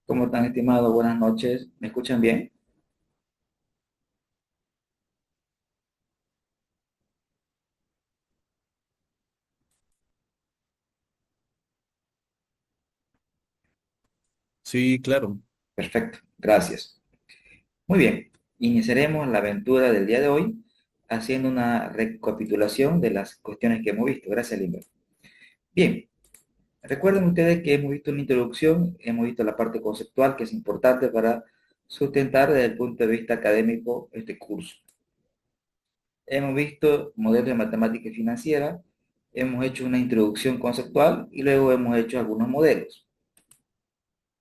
¿Cómo están, estimado? Buenas noches. ¿Me escuchan bien? Sí, claro. Perfecto, gracias. Muy bien, iniciaremos la aventura del día de hoy haciendo una recapitulación de las cuestiones que hemos visto. Gracias, Linda. Bien, recuerden ustedes que hemos visto una introducción, hemos visto la parte conceptual que es importante para sustentar desde el punto de vista académico este curso. Hemos visto modelos de matemática financiera, hemos hecho una introducción conceptual y luego hemos hecho algunos modelos.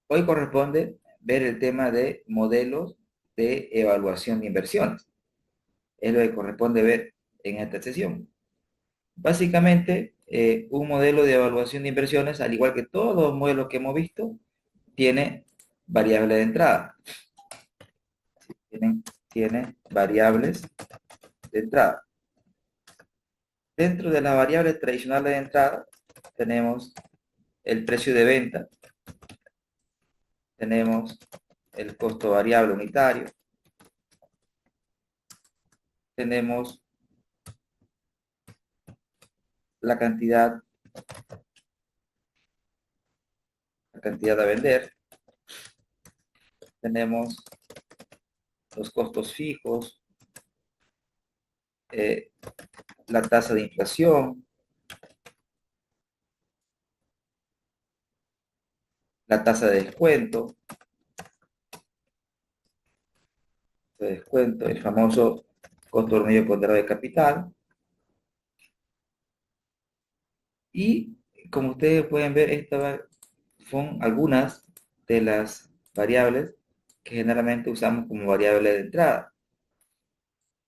Hoy corresponde ver el tema de modelos de evaluación de inversiones. Es lo que corresponde ver en esta sesión. Básicamente, un modelo de evaluación de inversiones, al igual que todos los modelos que hemos visto, tiene variables de entrada. Tiene variables de entrada. Dentro de las variables tradicionales de entrada, tenemos el precio de venta, tenemos el costo variable unitario, tenemos la cantidad a vender, tenemos los costos fijos, eh, la tasa de inflación, la tasa de descuento, el famoso costo por medio ponderado de capital. Y como ustedes pueden ver, estas son algunas de las variables que generalmente usamos como variable de entrada.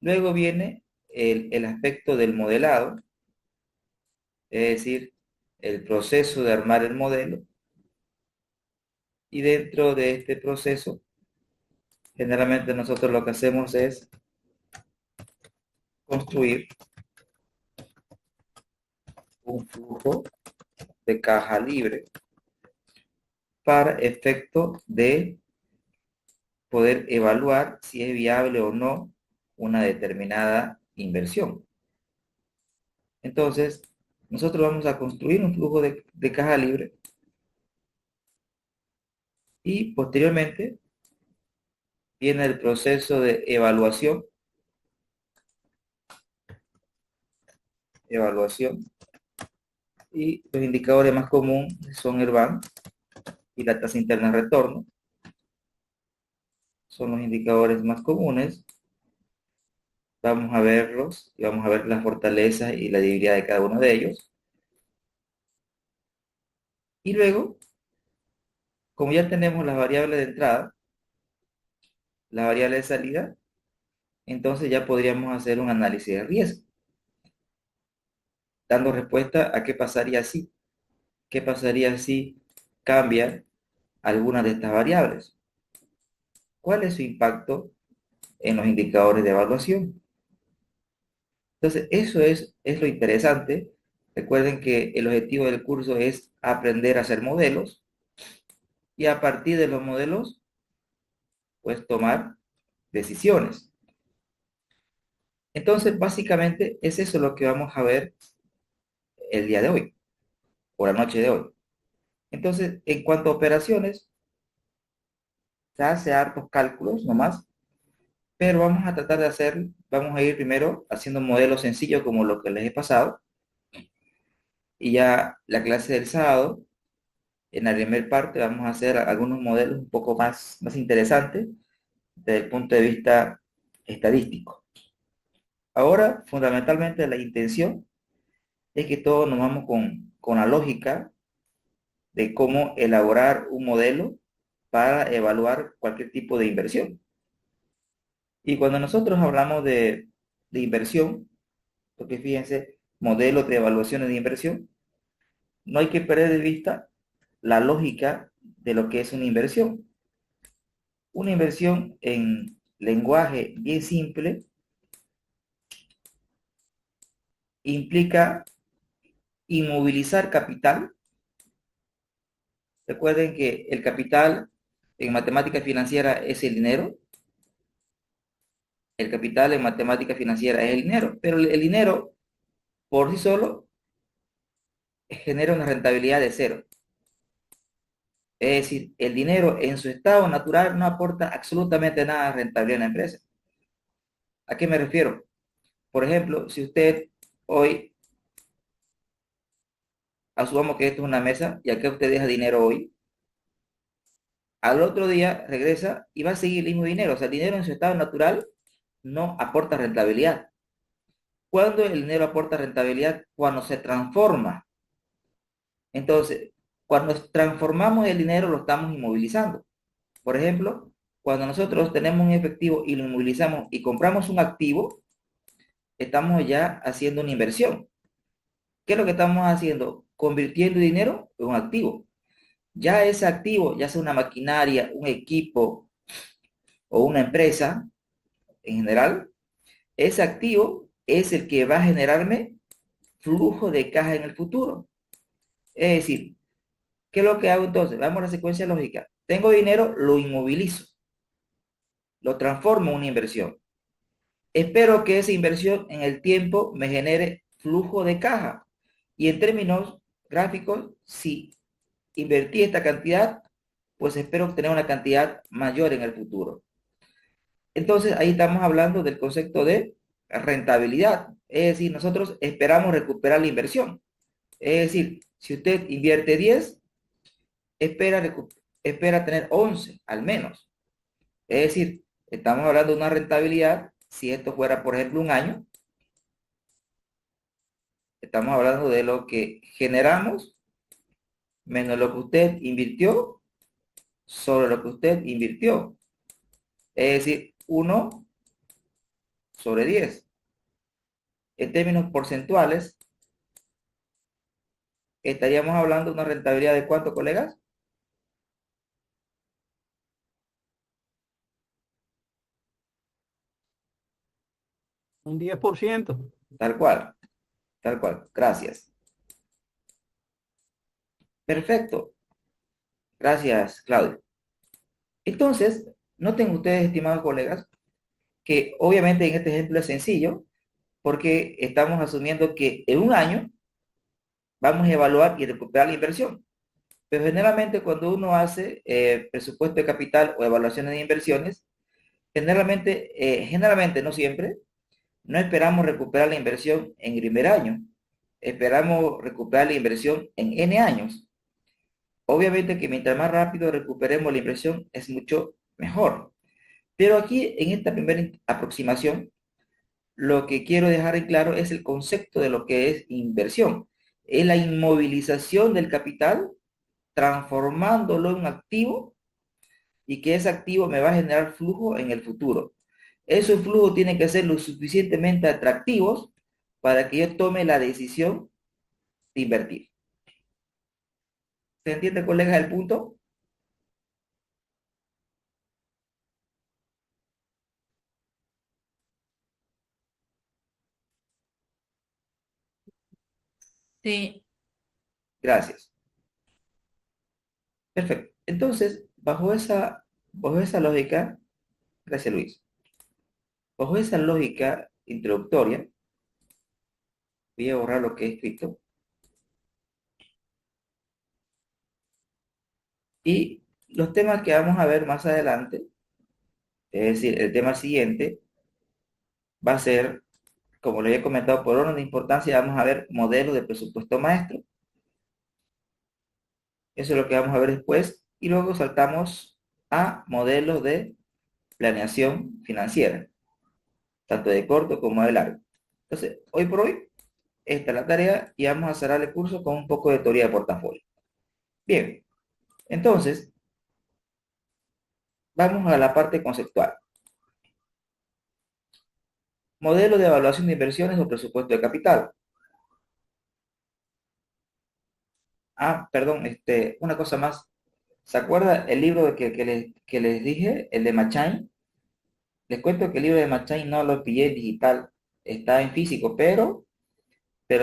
Luego viene el aspecto del modelado, es decir, el proceso de armar el modelo. Y dentro de este proceso, generalmente nosotros lo que hacemos es construir un flujo de caja libre para efecto de poder evaluar si es viable o no una determinada inversión. Entonces, nosotros vamos a construir un flujo de caja libre y posteriormente viene el proceso de evaluación, y los indicadores más comunes son el BAN y la tasa interna de retorno. Son los indicadores más comunes. Vamos a verlos y vamos a ver las fortalezas y la debilidad de cada uno de ellos. Y luego, como ya tenemos las variables de entrada, la variable de salida, entonces ya podríamos hacer un análisis de riesgo, dando respuesta a qué pasaría si. ¿Qué pasaría si cambia alguna de estas variables? ¿Cuál es su impacto en los indicadores de evaluación? Entonces, eso es lo interesante. Recuerden que el objetivo del curso es aprender a hacer modelos y a partir de los modelos, pues tomar decisiones. Entonces, básicamente es eso lo que vamos a ver el día de hoy, o la noche de hoy. Entonces, en cuanto a operaciones, se hace hartos cálculos nomás, pero vamos a tratar de hacer, vamos a ir primero haciendo modelos sencillos como lo que les he pasado, y ya la clase del sábado, en la primera parte, vamos a hacer algunos modelos un poco más interesantes desde el punto de vista estadístico. Ahora, fundamentalmente, la intención es que todos nos vamos con la lógica de cómo elaborar un modelo para evaluar cualquier tipo de inversión. Y cuando nosotros hablamos de inversión, porque fíjense, modelos de evaluaciones de inversión, no hay que perder de vista la lógica de lo que es una inversión. Una inversión en lenguaje bien simple implica inmovilizar capital. Recuerden que el capital en matemática financiera es el dinero. El capital en matemática financiera es el dinero, pero el dinero por sí solo genera una rentabilidad de cero. Es decir, el dinero en su estado natural no aporta absolutamente nada de rentabilidad en la empresa. ¿A qué me refiero? Por ejemplo, si usted hoy, asumamos que esto es una mesa y aquí usted deja dinero hoy, al otro día regresa y va a seguir el mismo dinero. O sea, el dinero en su estado natural no aporta rentabilidad. ¿Cuándo el dinero aporta rentabilidad? Cuando se transforma. Entonces, cuando transformamos el dinero lo estamos inmovilizando. Por ejemplo, cuando nosotros tenemos un efectivo y lo inmovilizamos y compramos un activo, estamos ya haciendo una inversión. ¿Qué es lo que estamos haciendo? Convirtiendo dinero en un activo. Ya ese activo, ya sea una maquinaria, un equipo o una empresa en general, ese activo es el que va a generarme flujo de caja en el futuro. Es decir, ¿qué es lo que hago entonces? Vamos a la secuencia lógica. Tengo dinero, lo inmovilizo, lo transformo en una inversión. Espero que esa inversión en el tiempo me genere flujo de caja. Y en términos gráficos, si invertí esta cantidad, pues espero obtener una cantidad mayor en el futuro. Entonces ahí estamos hablando del concepto de rentabilidad. Es decir, nosotros esperamos recuperar la inversión. Es decir, si usted invierte 10, espera, espera tener 11 al menos. Es decir, estamos hablando de una rentabilidad, si esto fuera, por ejemplo, un año, estamos hablando de lo que generamos menos lo que usted invirtió sobre lo que usted invirtió. Es decir, 1/10. En términos porcentuales, estaríamos hablando de una rentabilidad de ¿cuánto, colegas? Un 10%. Tal cual, tal cual. Gracias. Perfecto. Gracias, Claudio. Entonces, noten ustedes, estimados colegas, que obviamente en este ejemplo es sencillo porque estamos asumiendo que en un año vamos a evaluar y recuperar la inversión. Pero generalmente cuando uno hace presupuesto de capital o evaluaciones de inversiones, generalmente, no siempre, no esperamos recuperar la inversión en el primer año. Esperamos recuperar la inversión en N años. Obviamente que mientras más rápido recuperemos la inversión es mucho mejor. Pero aquí en esta primera aproximación, lo que quiero dejar en claro es el concepto de lo que es inversión. Es la inmovilización del capital, transformándolo en un activo y que ese activo me va a generar flujo en el futuro. Esos flujos tienen que ser lo suficientemente atractivos para que yo tome la decisión de invertir. ¿Se entiende, colega, el punto? Sí, Gracias. Perfecto. Entonces, bajo esa lógica, gracias Luis, bajo esa lógica introductoria, voy a borrar lo que he escrito y los temas que vamos a ver más adelante, es decir, el tema siguiente va a ser, como le he comentado por orden de importancia, vamos a ver modelos de presupuesto maestro. Eso es lo que vamos a ver después. Y luego saltamos a modelos de planeación financiera, tanto de corto como de largo. Entonces, hoy por hoy, esta es la tarea y vamos a cerrar el curso con un poco de teoría de portafolio. Bien, entonces, vamos a la parte conceptual. Modelo de evaluación de inversiones o presupuesto de capital. Ah, perdón, una cosa más. ¿Se acuerda el libro que les dije, el de Machain? Les cuento que el libro de Machain no lo pillé en digital, está en físico, pero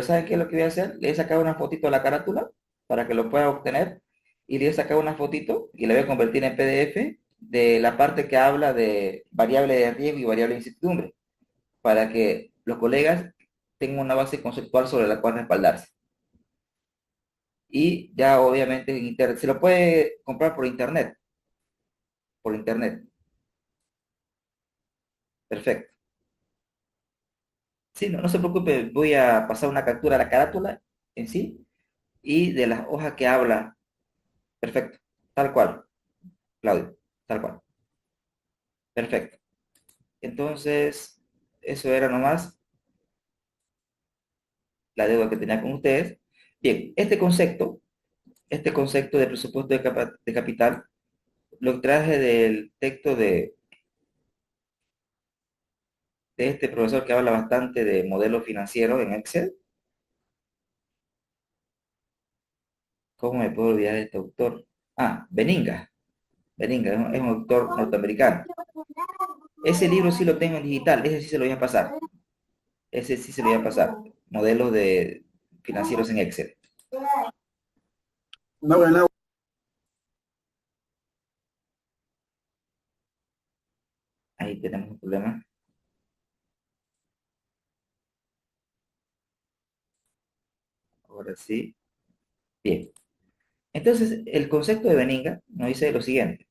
¿saben qué es lo que voy a hacer? Le he sacado una fotito a la carátula para que lo pueda obtener y le voy a sacar una fotito y la voy a convertir en PDF de la parte que habla de variable de riesgo y variable de incertidumbre, para que los colegas tengan una base conceptual sobre la cual respaldarse. Y ya obviamente en internet, se lo puede comprar por internet. Perfecto. Sí, no, no se preocupe, voy a pasar una captura de la carátula en sí y de las hojas que habla. Perfecto. Tal cual, Claudio, tal cual. Perfecto. Entonces, eso era nomás la deuda que tenía con ustedes. Bien, este concepto de presupuesto de capital, lo traje del texto de este profesor que habla bastante de modelos financieros en Excel. ¿Cómo me puedo olvidar de este autor? Ah, Benninga. Benninga es un autor norteamericano. Ese libro sí lo tengo en digital, ese sí se lo voy a pasar. Ese sí se lo voy a pasar. Modelos de financieros en Excel. Una buena. Ahí tenemos un problema. Ahora sí. Bien. Entonces, el concepto de Benninga nos dice lo siguiente.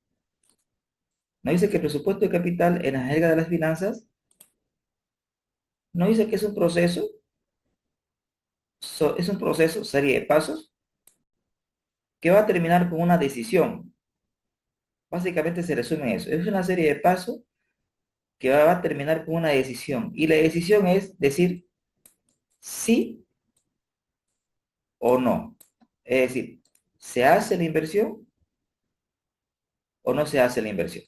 Nos dice que el presupuesto de capital en la jerga de las finanzas nos dice que es un proceso, serie de pasos, que va a terminar con una decisión. Básicamente se resume en eso. Es una serie de pasos que va a terminar con una decisión. Y la decisión es decir sí o no. Es decir, ¿se hace la inversión o no se hace la inversión?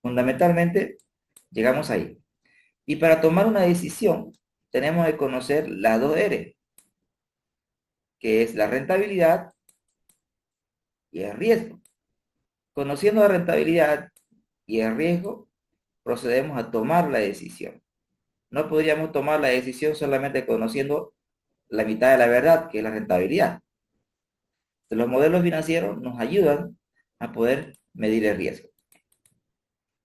Fundamentalmente, llegamos ahí. Y para tomar una decisión, tenemos que conocer las dos R, que es la rentabilidad y el riesgo. Conociendo la rentabilidad y el riesgo, procedemos a tomar la decisión. No podríamos tomar la decisión solamente conociendo la mitad de la verdad, que es la rentabilidad. Los modelos financieros nos ayudan a poder medir el riesgo.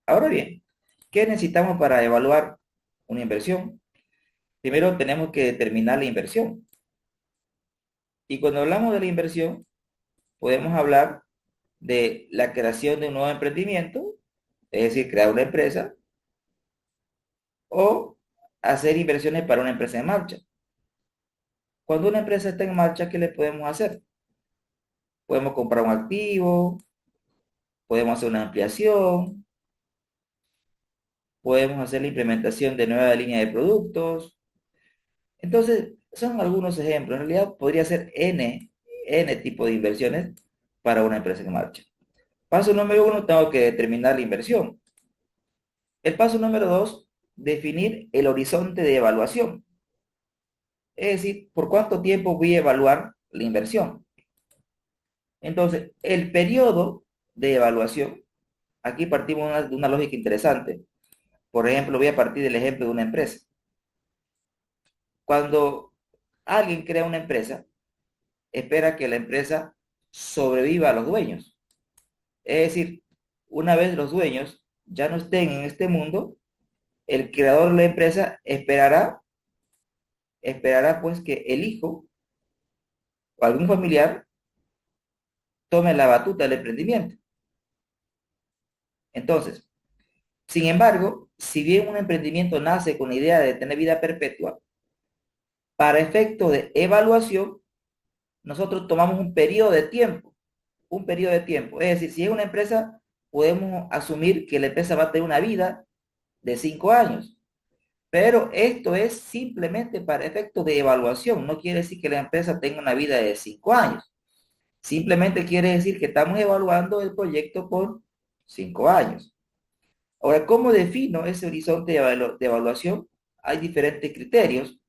Ahora bien, ¿qué necesitamos para evaluar una inversión? Primero tenemos que determinar la inversión. Y cuando hablamos de la inversión, podemos hablar de la creación de un nuevo emprendimiento, es decir, crear una empresa, o hacer inversiones para una empresa en marcha. Cuando una empresa está en marcha, ¿qué le podemos hacer? Podemos comprar un activo, podemos hacer una ampliación, podemos hacer la implementación de nueva línea de productos. Entonces, son algunos ejemplos. En realidad, podría ser N tipo de inversiones para una empresa en marcha. Paso número uno, tengo que determinar la inversión. El paso número dos, definir el horizonte de evaluación. Es decir, por cuánto tiempo voy a evaluar la inversión. Entonces, el periodo de evaluación, aquí partimos de una lógica interesante. Por ejemplo, voy a partir del ejemplo de una empresa. Cuando alguien crea una empresa, espera que la empresa sobreviva a los dueños. Es decir, una vez los dueños ya no estén en este mundo, el creador de la empresa esperará pues que el hijo o algún familiar tome la batuta del emprendimiento. Entonces, sin embargo, si bien un emprendimiento nace con la idea de tener vida perpetua, para efecto de evaluación, nosotros tomamos un periodo de tiempo. Es decir, si es una empresa, podemos asumir que la empresa va a tener una vida de 5 años. Pero esto es simplemente para efecto de evaluación. No quiere decir que la empresa tenga una vida de 5 años. Simplemente quiere decir que estamos evaluando el proyecto por 5 años. Ahora, ¿cómo defino ese horizonte de evaluación? Hay diferentes criterios,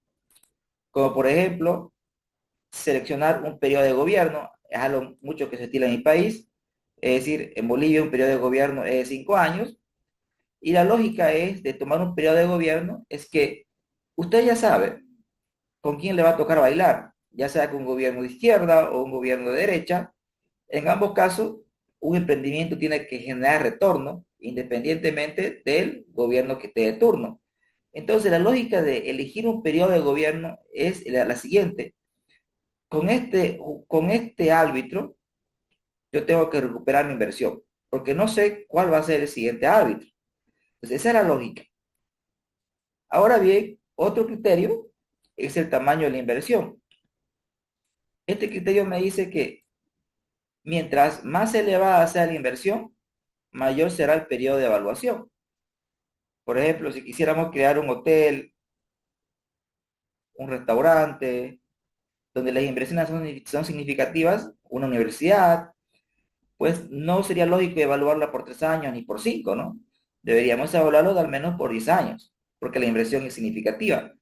como por ejemplo, seleccionar un periodo de gobierno, es algo mucho que se estila en mi país, es decir, en Bolivia un periodo de gobierno es de 5 años, y la lógica es de tomar un periodo de gobierno, es que usted ya sabe con quién le va a tocar bailar, ya sea con un gobierno de izquierda o un gobierno de derecha, En ambos casos, un emprendimiento tiene que generar retorno independientemente del gobierno que esté de turno. Entonces, la lógica de elegir un periodo de gobierno es la siguiente. Con con este árbitro, yo tengo que recuperar mi inversión, porque no sé cuál va a ser el siguiente árbitro. Entonces, esa es la lógica. Ahora bien, otro criterio es el tamaño de la inversión. Este criterio me dice que mientras más elevada sea la inversión, mayor será el periodo de evaluación. Por ejemplo, si quisiéramos crear un hotel, un restaurante, donde las inversiones son significativas, una universidad, pues no sería lógico evaluarla por 3 años ni por 5, ¿no? Deberíamos evaluarlo de al menos por 10 años, porque la inversión es significativa.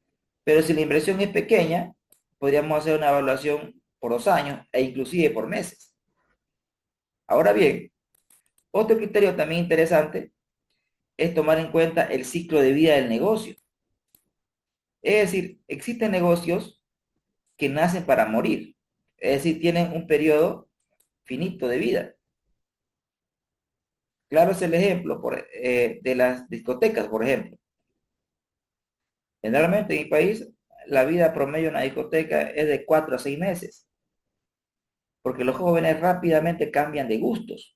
Pero si la inversión es pequeña, podríamos hacer una evaluación por 2 años e inclusive por meses. Ahora bien, otro criterio también interesante es tomar en cuenta el ciclo de vida del negocio. Es decir, existen negocios que nacen para morir, es decir, tienen un periodo finito de vida. Claro es el ejemplo de las discotecas, por ejemplo. Generalmente en mi país, la vida promedio en una discoteca es de 4 a 6 meses, porque los jóvenes rápidamente cambian de gustos.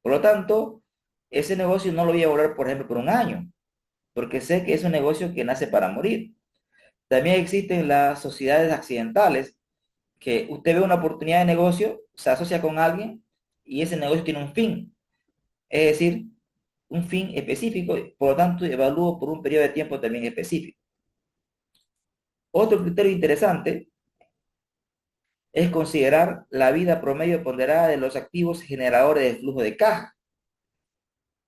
Por lo tanto, ese negocio no lo voy a volver, por ejemplo, por un año, porque sé que es un negocio que nace para morir. También existen las sociedades accidentales, que usted ve una oportunidad de negocio, se asocia con alguien y ese negocio tiene un fin, es decir, un fin específico, por lo tanto, evalúo por un periodo de tiempo también específico. Otro criterio interesante es considerar la vida promedio ponderada de los activos generadores de flujo de caja.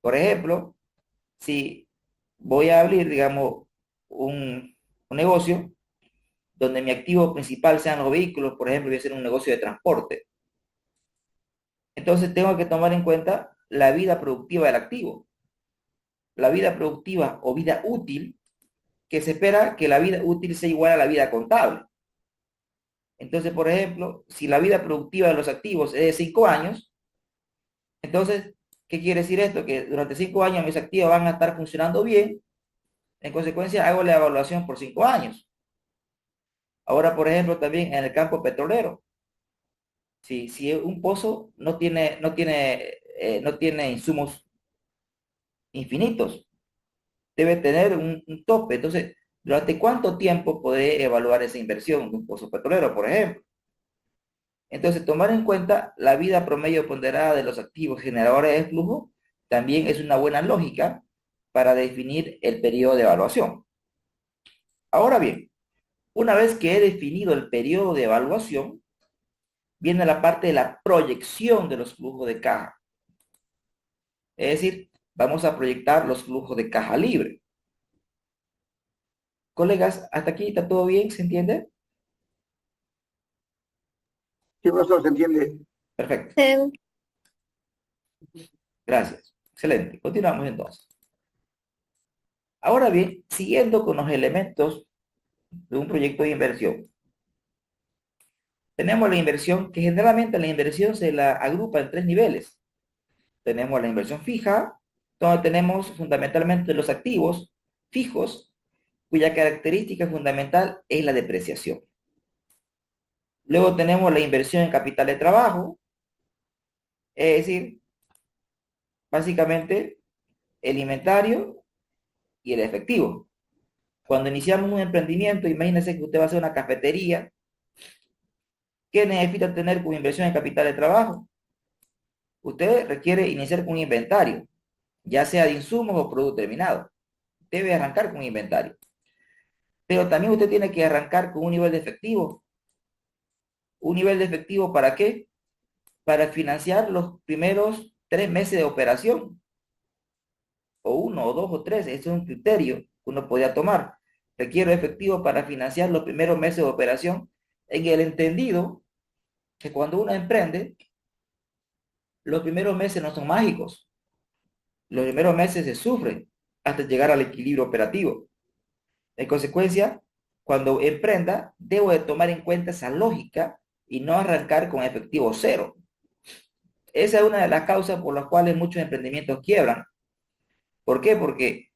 Por ejemplo, si voy a abrir, digamos, un negocio donde mi activo principal sean los vehículos, por ejemplo, voy a hacer un negocio de transporte. Entonces tengo que tomar en cuenta la vida productiva del activo. La vida productiva o vida útil, que se espera que la vida útil sea igual a la vida contable. Entonces, por ejemplo, si la vida productiva de los activos es de 5 años, entonces, ¿qué quiere decir esto? Que durante 5 años mis activos van a estar funcionando bien. En consecuencia, hago la evaluación por 5 años. Ahora, por ejemplo, también en el campo petrolero, si un pozo no tiene insumos infinitos, debe tener un tope. Entonces, ¿durante cuánto tiempo podré evaluar esa inversión de un pozo petrolero, por ejemplo? Entonces, tomar en cuenta la vida promedio ponderada de los activos generadores de flujo también es una buena lógica para definir el periodo de evaluación. Ahora bien, una vez que he definido el periodo de evaluación, viene la parte de la proyección de los flujos de caja. Es decir, vamos a proyectar los flujos de caja libre. Colegas, ¿hasta aquí está todo bien? ¿Se entiende? Sí, profesor, se entiende. Perfecto. Gracias. Excelente. Continuamos entonces. Ahora bien, siguiendo con los elementos de un proyecto de inversión, tenemos la inversión, que generalmente la inversión se la agrupa en 3 niveles. Tenemos la inversión fija, donde tenemos fundamentalmente los activos fijos, cuya característica fundamental es la depreciación. Luego tenemos la inversión en capital de trabajo, es decir, básicamente el inventario y el efectivo. Cuando iniciamos un emprendimiento, imagínese que usted va a hacer una cafetería. ¿Qué necesita tener como inversión en capital de trabajo? Usted requiere iniciar con un inventario, ya sea de insumos o producto terminado. Debe arrancar con un inventario. Pero también usted tiene que arrancar con un nivel de efectivo. ¿Un nivel de efectivo para qué? Para financiar los primeros 3 meses de operación. O 1, o 2, o 3. Ese es un criterio que uno podría tomar. Requiero efectivo para financiar los primeros meses de operación, en el entendido que cuando uno emprende, los primeros meses no son mágicos. Los primeros meses se sufren hasta llegar al equilibrio operativo. En consecuencia, cuando emprenda, debo de tomar en cuenta esa lógica y no arrancar con efectivo cero. esa es una de las causas por las cuales muchos emprendimientos quiebran. ¿Por qué? Porque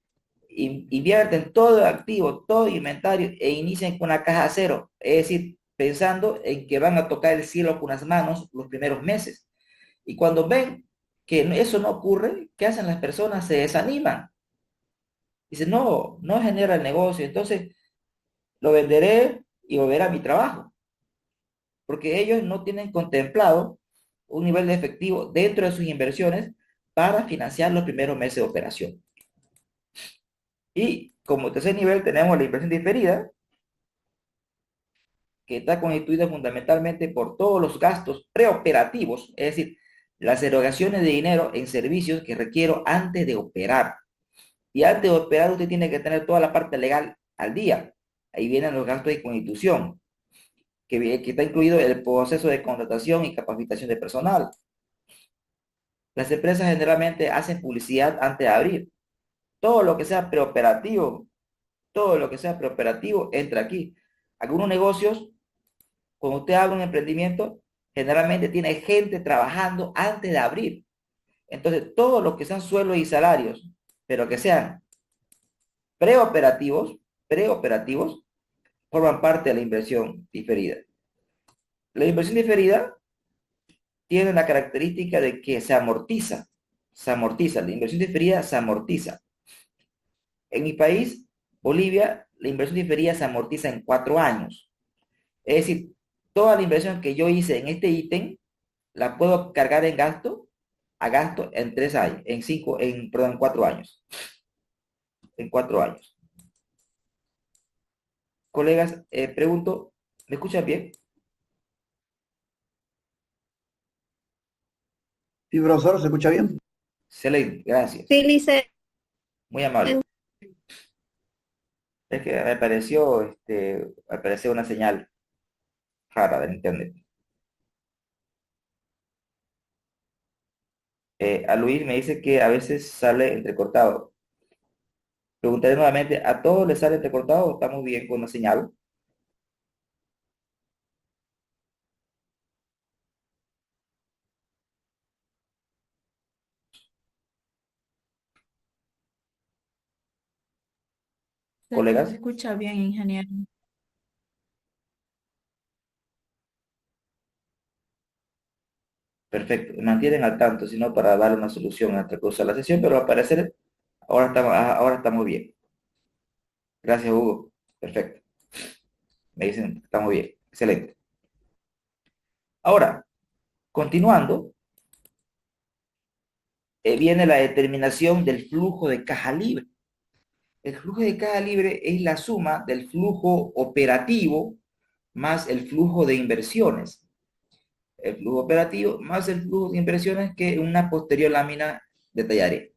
invierten todo el activo, todo el inventario e inician con una caja cero. Es decir, pensando en que van a tocar el cielo con las manos los primeros meses. Y cuando ven que eso no ocurre, ¿qué hacen las personas? Se desaniman. Dicen, no, no genera el negocio, entonces lo venderé y volveré a mi trabajo. Porque ellos no tienen contemplado un nivel de efectivo dentro de sus inversiones para financiar los primeros meses de operación. Y como tercer nivel tenemos la inversión diferida, que está constituida fundamentalmente por todos los gastos preoperativos, es decir, las erogaciones de dinero en servicios que requiero antes de operar. Y antes de operar usted tiene que tener toda la parte legal al día. Ahí vienen los gastos de constitución, que está incluido el proceso de contratación y capacitación de personal. Las empresas generalmente hacen publicidad antes de abrir. Todo lo que sea preoperativo, todo lo que sea preoperativo entra aquí. Algunos negocios, cuando usted abre un emprendimiento, generalmente tiene gente trabajando antes de abrir. Entonces, todo lo que sean sueldos y salarios, pero que sean preoperativos, forman parte de la inversión diferida. La inversión diferida tiene la característica de que se amortiza, la inversión diferida se amortiza. En mi país, Bolivia, la inversión diferida se amortiza en 4 años. Es decir, toda la inversión que yo hice en este ítem, la puedo cargar a gasto en 3 años, en 4 años. En 4 años. Colegas, pregunto, ¿me escuchan bien? Sí, profesor, ¿se escucha bien? Excelente, gracias. Sí, Lice, Muy amable. Es que me apareció una señal rara del internet. A Luis me dice que a veces sale entrecortado. Preguntaré nuevamente, ¿a todos les sale entrecortado o estamos bien con la señal? Se Colegas, escucha bien, ingeniero. perfecto. Me mantienen al tanto, sino para dar una solución a esta cosa de la sesión, pero al parecer ahora estamos bien. Gracias, Hugo. Perfecto. Me dicen, estamos bien. Excelente. Ahora, continuando, viene la determinación del flujo de caja libre. El flujo de caja libre es la suma del flujo operativo más el flujo de inversiones. El flujo operativo más el flujo de inversiones que en una posterior lámina detallaré.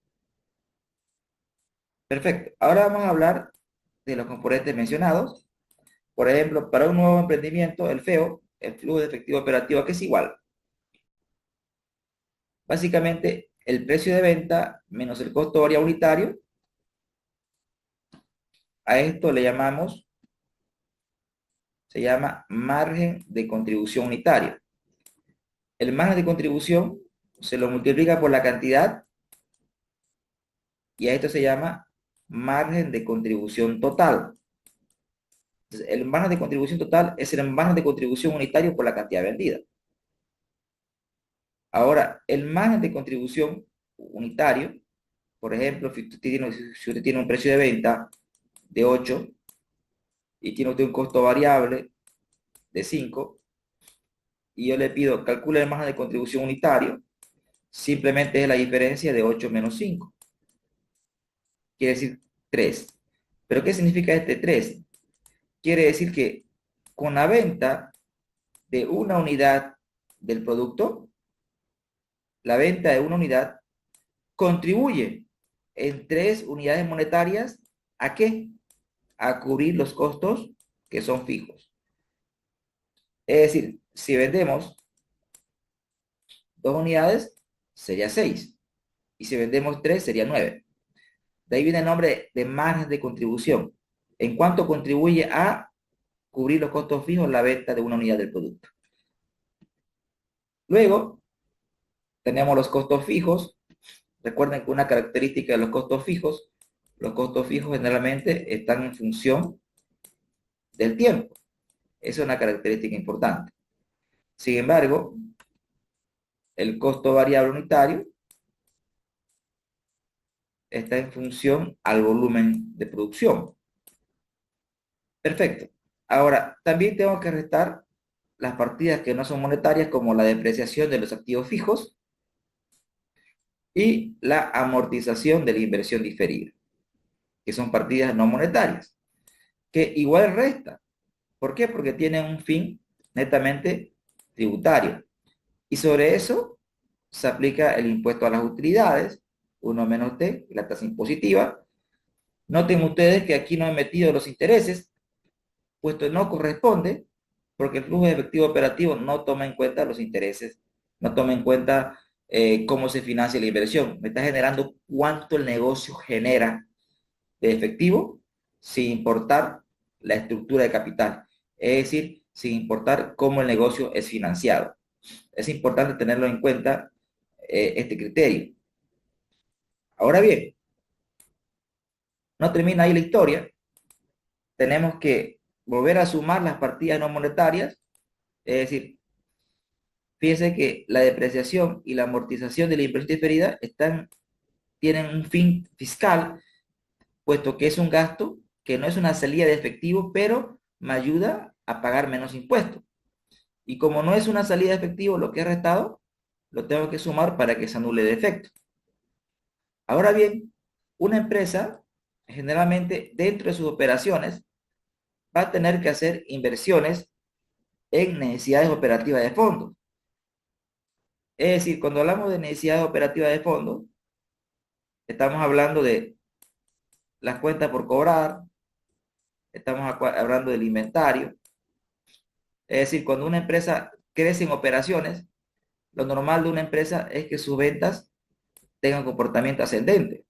Perfecto. Ahora vamos a hablar de los componentes mencionados. Por ejemplo, para un nuevo emprendimiento, el FEO, el flujo de efectivo operativo, que es igual. Básicamente, el precio de venta menos el costo variable unitario. A esto le llamamos, se llama margen de contribución unitario. El margen de contribución se lo multiplica por la cantidad y a esto se llama margen de contribución total. Entonces, el margen de contribución total es el margen de contribución unitario por la cantidad vendida. Ahora, el margen de contribución unitario, por ejemplo, si usted tiene un precio de venta de 8 y tiene usted un costo variable de 5, y yo le pido calcule el margen de contribución unitario, simplemente es la diferencia de 8 menos 5. Quiere decir 3. ¿Pero qué significa este 3? Quiere decir que con la venta de una unidad del producto, la venta de una unidad contribuye en 3 unidades monetarias ¿a qué? A cubrir los costos que son fijos. Es decir, si vendemos 2 unidades, sería 6. Y si vendemos 3, sería 9. De ahí viene el nombre de margen de contribución. ¿En cuánto contribuye a cubrir los costos fijos la venta de una unidad del producto? Luego, tenemos los costos fijos. Recuerden que una característica de los costos fijos generalmente están en función del tiempo. Esa es una característica importante. Sin embargo, el costo variable unitario está en función al volumen de producción. Perfecto. Ahora, también tengo que restar las partidas que no son monetarias, como la depreciación de los activos fijos y la amortización de la inversión diferida, que son partidas no monetarias, que igual resta. ¿Por qué? Porque tienen un fin netamente tributario. Y sobre eso se aplica el impuesto a las utilidades, 1 menos T, la tasa impositiva. Noten ustedes que aquí no he metido los intereses, puesto no corresponde, porque el flujo de efectivo operativo no toma en cuenta los intereses, no toma en cuenta cómo se financia la inversión. Me está generando cuánto el negocio genera de efectivo sin importar la estructura de capital, es decir, sin importar cómo el negocio es financiado. Es importante tenerlo en cuenta este criterio. Ahora bien, no termina ahí la historia. Tenemos que volver a sumar las partidas no monetarias, es decir, fíjense que la depreciación y la amortización de la inversión diferida tienen un fin fiscal, puesto que es un gasto que no es una salida de efectivo, pero me ayuda a pagar menos impuestos. Y como no es una salida de efectivo, lo que he restado, lo tengo que sumar para que se anule de efecto. Ahora bien, una empresa, generalmente dentro de sus operaciones, va a tener que hacer inversiones en necesidades operativas de fondos. Es decir, cuando hablamos de necesidades operativas de fondos, estamos hablando de las cuentas por cobrar, estamos hablando del inventario. Es decir, cuando una empresa crece en operaciones, lo normal de una empresa es que sus ventas tengan comportamiento ascendente.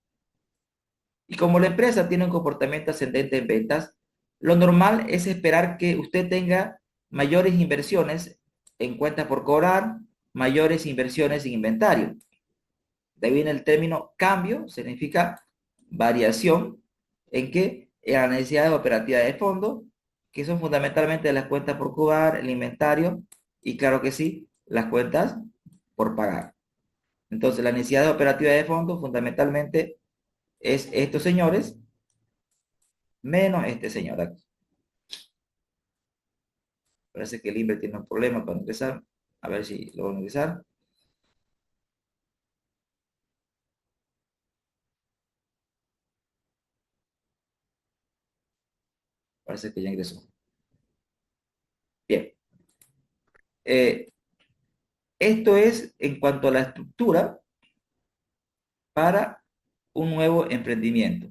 Y como la empresa tiene un comportamiento ascendente en ventas, lo normal es esperar que usted tenga mayores inversiones en cuentas por cobrar, mayores inversiones en inventario. De ahí viene el término cambio, significa variación en que en las necesidades operativas de fondo, que son fundamentalmente las cuentas por cobrar, el inventario y claro que sí, las cuentas por pagar. Entonces, la necesidad operativa de fondo fundamentalmente es estos señores menos este señor aquí. Parece que el INVE tiene un problema para ingresar. A ver si lo voy a ingresar. Parece que ya ingresó. Bien. Esto es en cuanto a la estructura para un nuevo emprendimiento.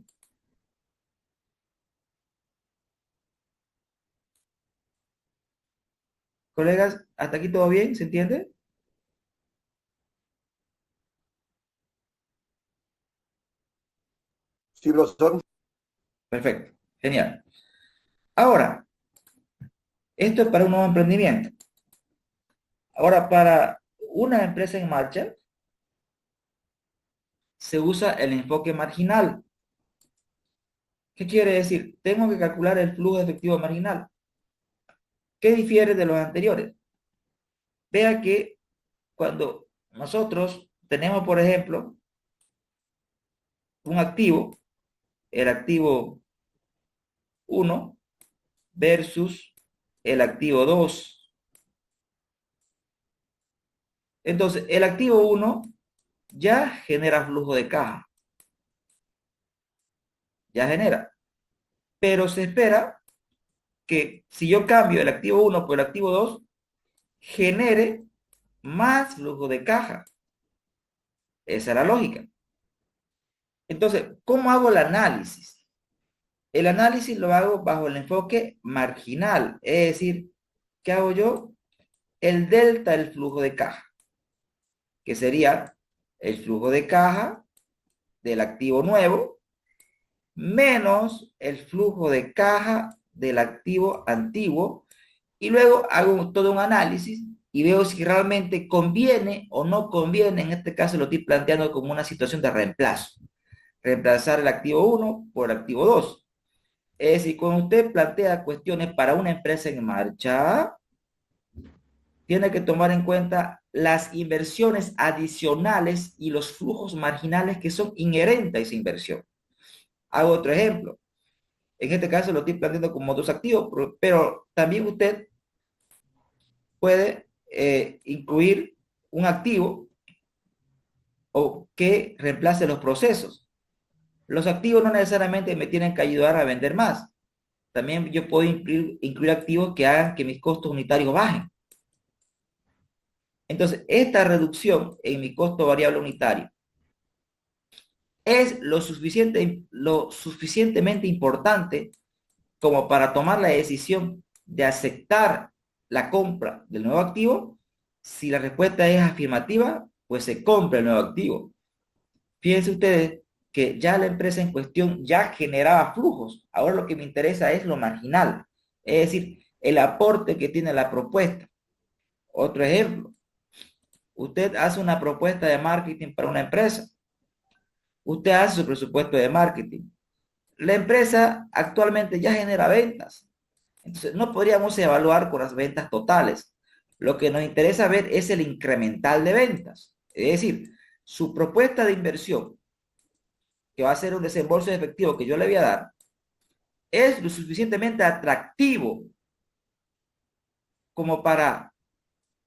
Colegas, ¿hasta aquí todo bien? ¿Se entiende? Sí, profesor. Perfecto. Genial. Ahora, esto es para un nuevo emprendimiento. Ahora, para una empresa en marcha, se usa el enfoque marginal. ¿Qué quiere decir? Tengo que calcular el flujo efectivo marginal. ¿Qué difiere de los anteriores? Vea que cuando nosotros tenemos, por ejemplo, un activo, el activo 1 versus el activo 2. Entonces, el activo 1 ya genera flujo de caja. Ya genera. Pero se espera que si yo cambio el activo 1 por el activo 2, genere más flujo de caja. Esa es la lógica. Entonces, ¿cómo hago el análisis? El análisis lo hago bajo el enfoque marginal, es decir, ¿qué hago yo? El delta del flujo de caja, que sería el flujo de caja del activo nuevo menos el flujo de caja del activo antiguo, y luego hago todo un análisis y veo si realmente conviene o no conviene. En este caso lo estoy planteando como una situación de reemplazo. Reemplazar el activo uno por el activo 2. Es decir, cuando usted plantea cuestiones para una empresa en marcha, tiene que tomar en cuenta las inversiones adicionales y los flujos marginales que son inherentes a esa inversión. Hago otro ejemplo. En este caso lo estoy planteando como dos activos, pero también usted puede incluir un activo o que reemplace los procesos. Los activos no necesariamente me tienen que ayudar a vender más. También yo puedo incluir activos que hagan que mis costos unitarios bajen. Entonces, esta reducción en mi costo variable unitario es lo suficientemente importante como para tomar la decisión de aceptar la compra del nuevo activo. Si la respuesta es afirmativa, pues se compra el nuevo activo. Fíjense ustedes que ya la empresa en cuestión ya generaba flujos. Ahora lo que me interesa es lo marginal, es decir, el aporte que tiene la propuesta. Otro ejemplo, usted hace una propuesta de marketing para una empresa. Usted hace su presupuesto de marketing. La empresa actualmente ya genera ventas. Entonces, no podríamos evaluar con las ventas totales. Lo que nos interesa ver es el incremental de ventas. Es decir, su propuesta de inversión, que va a ser un desembolso de efectivo que yo le voy a dar, es lo suficientemente atractivo como para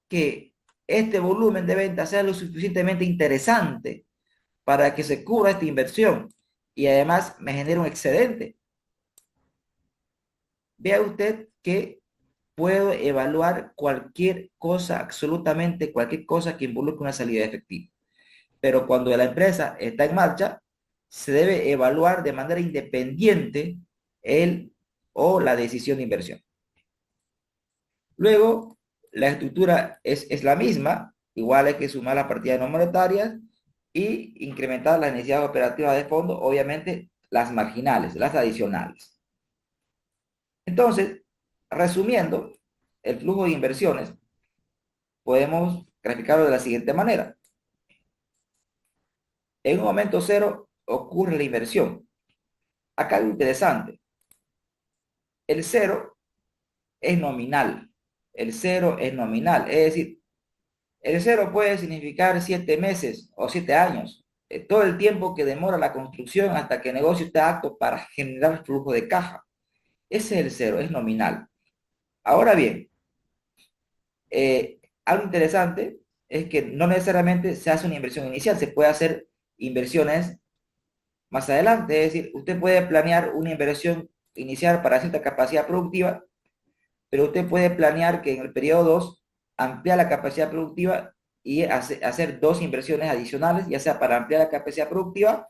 que este volumen de ventas sea lo suficientemente interesante para que se cubra esta inversión y además me genere un excedente. Vea usted que puedo evaluar cualquier cosa, absolutamente cualquier cosa que involucre una salida de efectivo. Pero cuando la empresa está en marcha, se debe evaluar de manera independiente el o la decisión de inversión. Luego, la estructura es la misma, igual hay que sumar las partidas no monetarias y incrementar las necesidades operativas de fondo, obviamente las marginales, las adicionales. Entonces, resumiendo, el flujo de inversiones podemos graficarlo de la siguiente manera. En un momento cero ocurre la inversión. Acá algo interesante. El cero es nominal. El cero es nominal. Es decir, el cero puede significar 7 meses o 7 años. Todo el tiempo que demora la construcción hasta que el negocio esté apto para generar flujo de caja. Ese es el cero, es nominal. Ahora bien, algo interesante es que no necesariamente se hace una inversión inicial, se puede hacer inversiones más adelante. Es decir, usted puede planear una inversión inicial para cierta capacidad productiva, pero usted puede planear que en el periodo 2 ampliar la capacidad productiva y hacer dos inversiones adicionales, ya sea para ampliar la capacidad productiva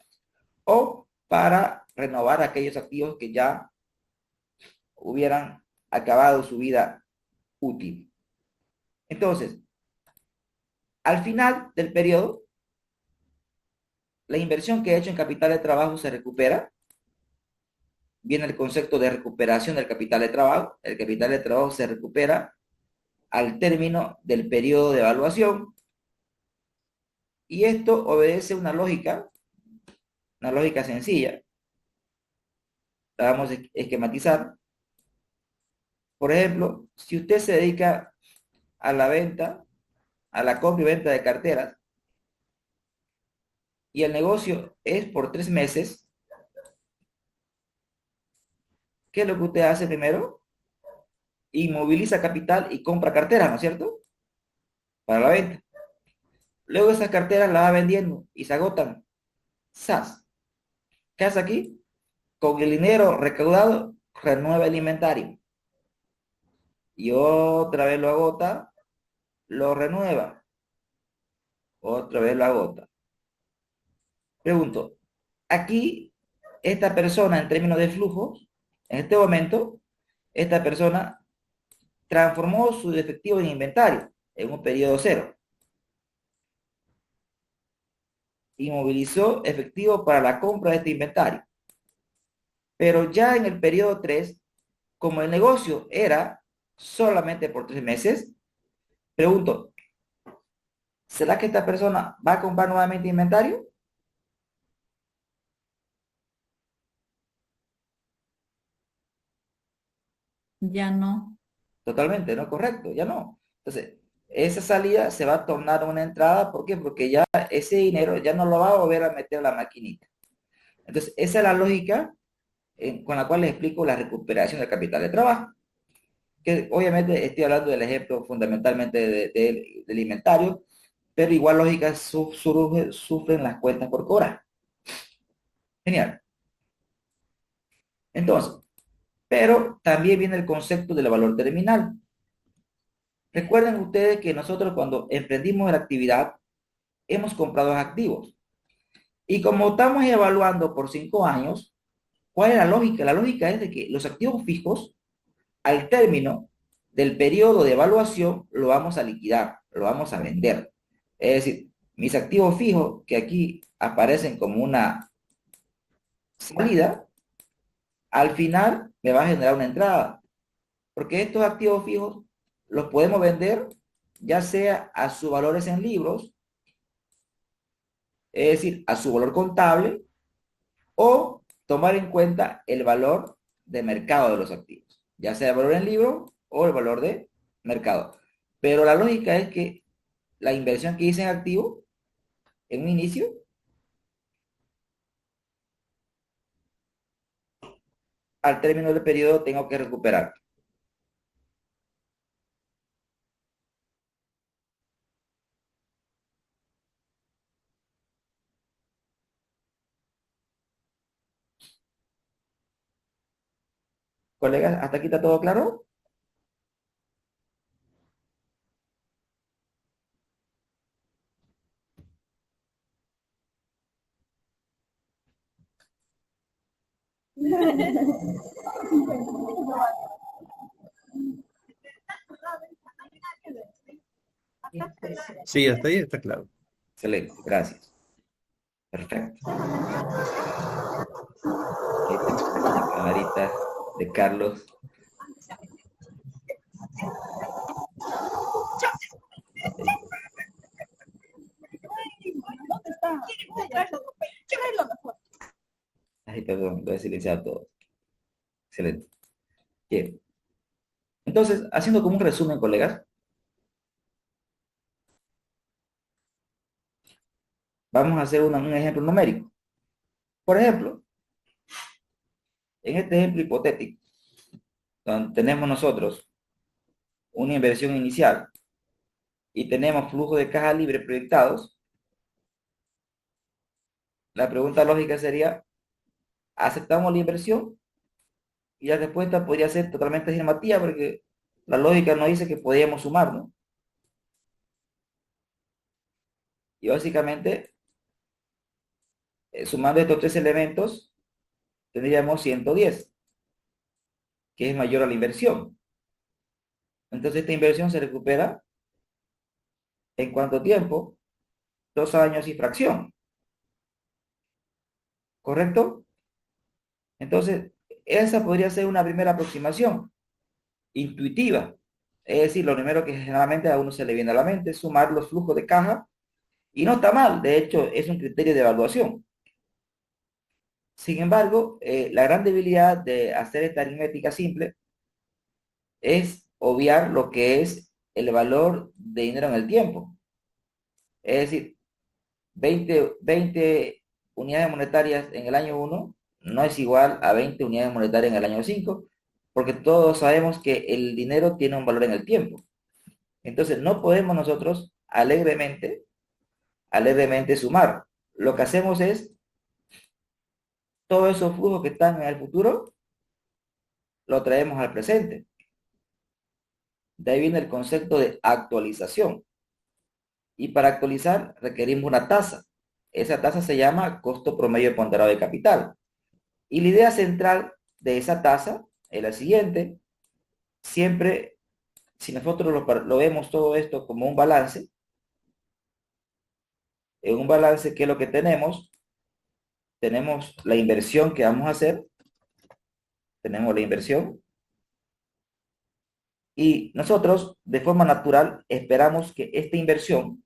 o para renovar aquellos activos que ya hubieran acabado su vida útil. Entonces, al final del periodo, la inversión que he hecho en capital de trabajo se recupera. Viene el concepto de recuperación del capital de trabajo. El capital de trabajo se recupera al término del periodo de evaluación. Y esto obedece una lógica sencilla. La vamos a esquematizar. Por ejemplo, si usted se dedica a la venta, a la compra y venta de carteras, y el negocio es por 3 meses, ¿qué es lo que usted hace primero? Inmoviliza capital y compra carteras, ¿no es cierto? Para la venta. Luego esas carteras las va vendiendo y se agotan. ¡Sas! ¿Qué hace aquí? Con el dinero recaudado, renueva el inventario. Y otra vez lo agota, lo renueva. Otra vez lo agota. Pregunto, aquí, esta persona en términos de flujos, en este momento, esta persona transformó su efectivo en inventario en un periodo cero. Inmovilizó efectivo para la compra de este inventario. Pero ya en el periodo 3, como el negocio era solamente por 3 meses, Pregunto, ¿será que esta persona va a comprar nuevamente inventario? Ya no. Totalmente, no correcto, ya no. Entonces, esa salida se va a tornar una entrada, ¿por qué? Porque ya ese dinero ya no lo va a volver a meter a la maquinita. Entonces, esa es la lógica con la cual les explico la recuperación del capital de trabajo. Que obviamente estoy hablando del ejemplo fundamentalmente del inventario, pero igual lógica sufren las cuentas por cobrar. Genial. Entonces, pero también viene el concepto del valor terminal. Recuerden ustedes que nosotros cuando emprendimos la actividad, hemos comprado activos. Y como estamos evaluando por 5 años, ¿cuál es la lógica? La lógica es de que los activos fijos, al término del periodo de evaluación, lo vamos a liquidar, lo vamos a vender. Es decir, mis activos fijos, que aquí aparecen como una salida, al final me va a generar una entrada. Porque estos activos fijos los podemos vender ya sea a sus valores en libros, es decir, a su valor contable, o tomar en cuenta el valor de mercado de los activos, ya sea el valor en libro o el valor de mercado. Pero la lógica es que la inversión que hice en activo, en un inicio, al término del periodo tengo que recuperar. Colegas, ¿hasta aquí está todo claro? Sí, hasta ahí está claro. Excelente, gracias. Perfecto. Ahí tenemos la camarita de Carlos. Ay, perdón, lo he silenciado todo. Excelente. Bien. Entonces, haciendo como un resumen, colegas, vamos a hacer un ejemplo numérico. Por ejemplo, en este ejemplo hipotético, donde tenemos nosotros una inversión inicial y tenemos flujo de caja libre proyectados, la pregunta lógica sería, ¿aceptamos la inversión? Y la respuesta podría ser totalmente afirmativa porque la lógica nos dice que podíamos sumar, ¿no? Y básicamente, sumando estos tres elementos, tendríamos 110, que es mayor a la inversión. Entonces, esta inversión se recupera ¿en cuánto tiempo? 2 años y fracción, ¿correcto? Entonces, esa podría ser una primera aproximación intuitiva. Es decir, lo primero que generalmente a uno se le viene a la mente es sumar los flujos de caja y no está mal, de hecho es un criterio de evaluación. Sin embargo, la gran debilidad de hacer esta aritmética simple es obviar lo que es el valor de dinero en el tiempo. Es decir, 20 unidades monetarias en el año 1 no es igual a 20 unidades monetarias en el año 5, porque todos sabemos que el dinero tiene un valor en el tiempo. Entonces, no podemos nosotros alegremente sumar. Lo que hacemos es, todos esos flujos que están en el futuro, lo traemos al presente. De ahí viene el concepto de actualización. Y para actualizar requerimos una tasa. Esa tasa se llama costo promedio ponderado de capital. Y la idea central de esa tasa es la siguiente. Siempre, si nosotros lo vemos todo esto como un balance, en un balance, ¿qué es lo que tenemos? Tenemos la inversión que vamos a hacer. Tenemos la inversión. Y nosotros, de forma natural, esperamos que esta inversión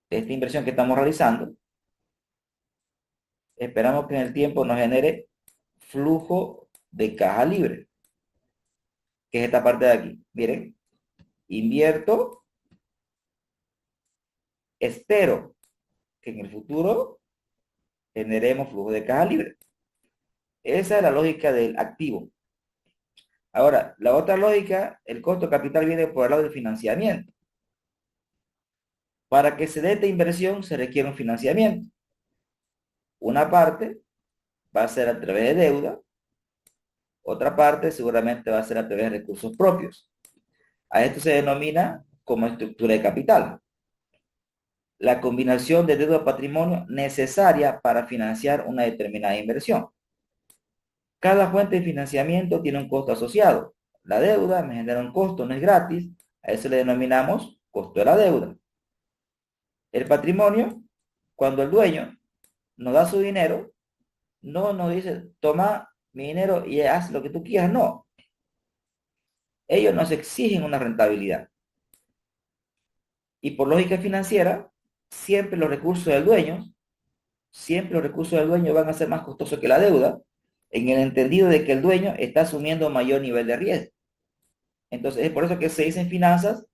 que estamos realizando, esperamos que en el tiempo nos genere flujo de caja libre, que es esta parte de aquí. Miren, invierto, espero que en el futuro generemos flujo de caja libre. Esa es la lógica del activo. Ahora, la otra lógica, el costo de capital viene por el lado del financiamiento. Para que se dé esta inversión se requiere un financiamiento. Una parte va a ser a través de deuda, otra parte seguramente va a ser a través de recursos propios. A esto se denomina como estructura de capital. La combinación de deuda patrimonio necesaria para financiar una determinada inversión. Cada fuente de financiamiento tiene un costo asociado. La deuda me genera un costo, no es gratis. A eso le denominamos costo de la deuda. El patrimonio, cuando el dueño nos da su dinero, no nos dice, toma mi dinero y haz lo que tú quieras, no. Ellos nos exigen una rentabilidad. Y por lógica financiera, siempre los recursos del dueño van a ser más costosos que la deuda, en el entendido de que el dueño está asumiendo mayor nivel de riesgo. Entonces, es por eso que se dice en finanzas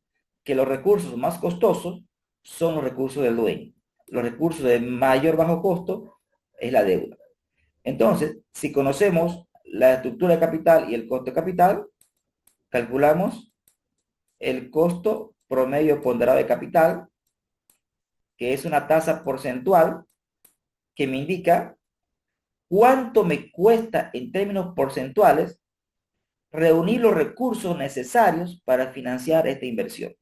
que los recursos más costosos son los recursos del dueño. Los recursos de mayor bajo costo es la deuda. Entonces, si conocemos la estructura de capital y el costo de capital, calculamos el costo promedio ponderado de capital, que es una tasa porcentual que me indica cuánto me cuesta en términos porcentuales reunir los recursos necesarios para financiar esta inversión.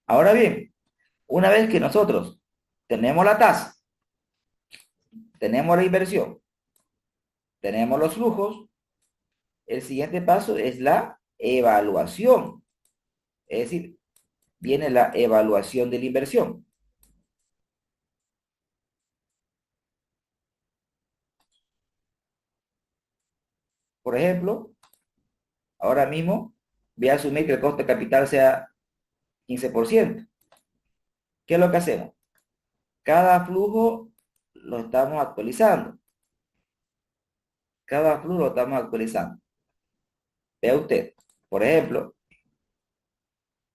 Ahora bien, una vez que nosotros tenemos la tasa, tenemos la inversión, tenemos los flujos, el siguiente paso es la evaluación. Es decir, viene la evaluación de la inversión. Por ejemplo, ahora mismo voy a asumir que el costo de capital sea 15%. ¿Qué es lo que hacemos? Cada flujo lo estamos actualizando. Cada flujo lo estamos actualizando. Vea usted, por ejemplo,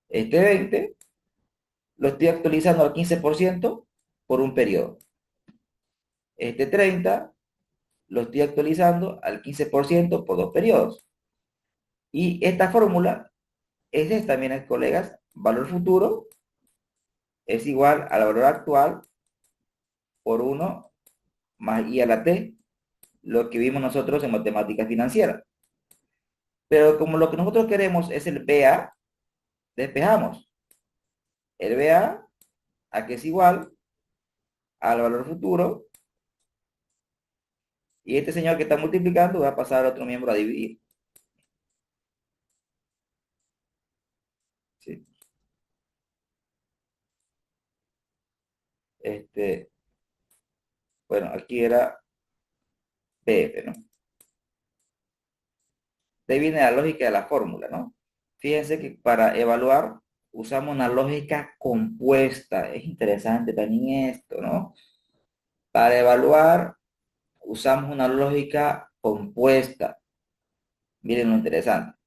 este 20 lo estoy actualizando al 15% por un periodo. Este 30 lo estoy actualizando al 15% por dos periodos. Y esta fórmula es esta, miren, colegas, valor futuro es igual al valor actual por 1 más I a la T, lo que vimos nosotros en matemática financiera. Pero como lo que nosotros queremos es el BA, despejamos el BA a que es igual al valor futuro, y este señor que está multiplicando va a pasar a otro miembro a dividir. ¿Sí? Bueno, aquí era PF, ¿no? De ahí viene la lógica de la fórmula, ¿no? Fíjense que para evaluar usamos una lógica compuesta. Es interesante también esto, ¿no? Para evaluar usamos una lógica compuesta. Miren lo interesante.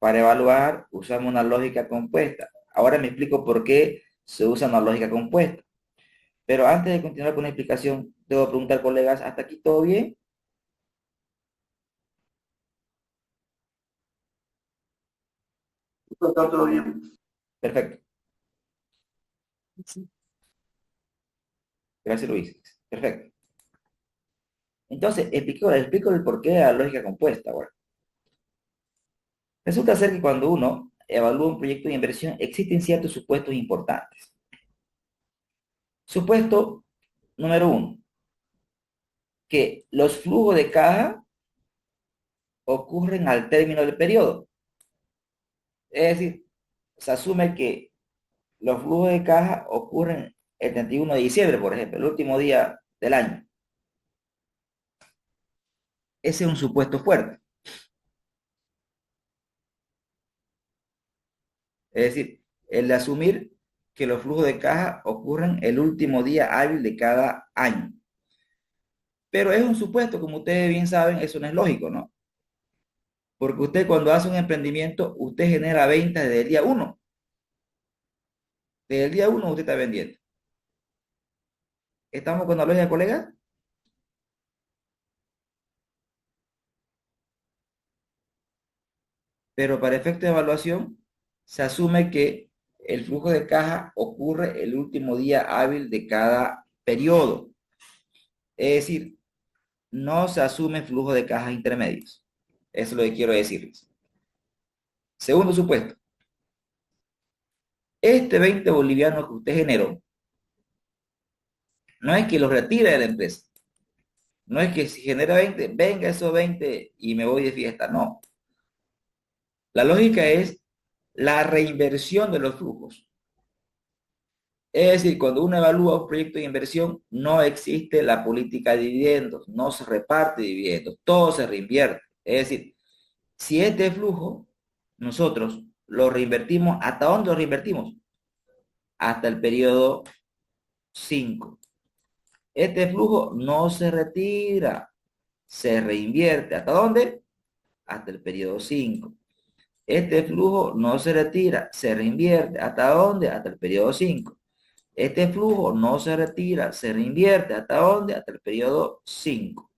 Para evaluar usamos una lógica compuesta. Ahora me explico por qué se usa una lógica compuesta. Pero antes de continuar con la explicación, debo preguntar, colegas, ¿hasta aquí todo bien? Está todo bien. Perfecto. Gracias, Luis. Perfecto. Entonces, explico el porqué de la lógica compuesta ahora. Resulta ser que cuando uno evalúa un proyecto de inversión, existen ciertos supuestos importantes. Supuesto número 1, que los flujos de caja ocurren al término del periodo. Es decir, se asume que los flujos de caja ocurren el 31 de diciembre, por ejemplo, el último día del año. Ese es un supuesto fuerte. Es decir, el de asumir que los flujos de caja ocurren el último día hábil de cada año. Pero es un supuesto, como ustedes bien saben, eso no es lógico, ¿no? Porque usted cuando hace un emprendimiento, usted genera ventas desde el día uno. Desde el día uno usted está vendiendo. ¿Estamos con la lógica, colega? Pero para efecto de evaluación, se asume que el flujo de caja ocurre el último día hábil de cada periodo. Es decir, no se asume flujo de caja intermedios. Eso es lo que quiero decirles. Segundo supuesto. Este 20 bolivianos que usted generó, no es que los retire de la empresa. No es que si genera 20, venga esos 20 y me voy de fiesta. No. La lógica es la reinversión de los flujos. Es decir, cuando uno evalúa un proyecto de inversión, no existe la política de dividendos, no se reparte dividendos, todo se reinvierte. Es decir, si este flujo nosotros lo reinvertimos, ¿hasta dónde lo reinvertimos? Hasta el periodo 5. Este flujo no se retira, se reinvierte. ¿Hasta dónde? Hasta el periodo 5. Este flujo no se retira, se reinvierte. ¿Hasta dónde? Hasta el periodo 5. Este flujo no se retira, se reinvierte. ¿Hasta dónde? Hasta el periodo 5.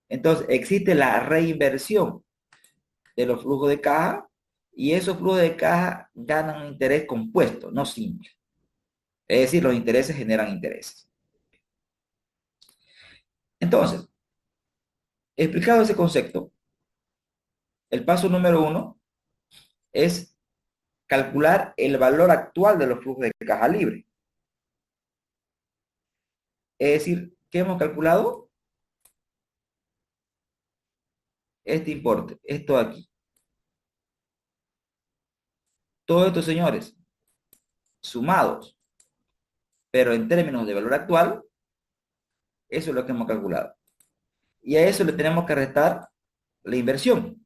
Entonces, existe la reinversión de los flujos de caja y esos flujos de caja ganan un interés compuesto, no simple. Es decir, los intereses generan intereses. Entonces, explicado ese concepto, el paso número 1 es calcular el valor actual de los flujos de caja libre. Es decir, ¿qué hemos calculado? Este importe, esto aquí. Todos estos señores, sumados, pero en términos de valor actual, eso es lo que hemos calculado. Y a eso le tenemos que restar la inversión.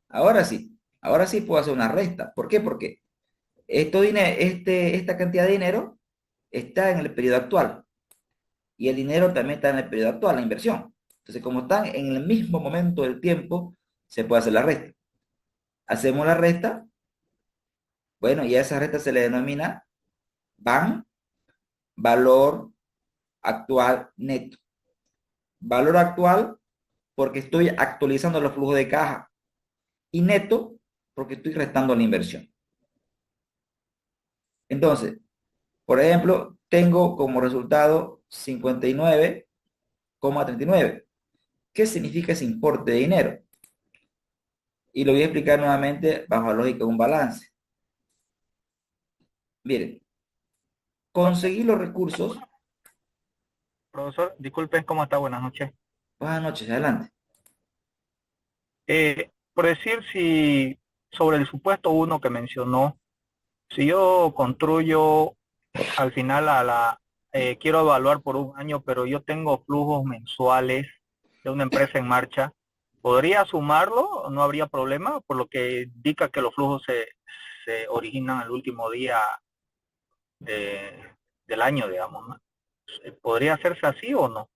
Ahora sí puedo hacer una resta. ¿Por qué? Porque esta cantidad de dinero está en el periodo actual. Y el dinero también está en el periodo actual, la inversión. Entonces, como están en el mismo momento del tiempo, se puede hacer la resta. Hacemos la resta. Bueno, y a esa resta se le denomina VAN, valor actual neto. Valor actual porque estoy actualizando los flujos de caja. Y neto porque estoy restando la inversión. Entonces, por ejemplo, tengo como resultado 59,39. ¿Qué significa ese importe de dinero? Y lo voy a explicar nuevamente bajo la lógica de un balance. Miren, conseguir los recursos. Profesor, disculpen, ¿cómo está? Buenas noches. Buenas noches, adelante. Por decir, si sobre el supuesto 1 que mencionó, si yo construyo al final quiero evaluar por un año, pero yo tengo flujos mensuales de una empresa en marcha, ¿podría sumarlo? ¿No habría problema? Por lo que indica que los flujos se originan el último día del año, digamos, ¿no? ¿Podría hacerse así o no?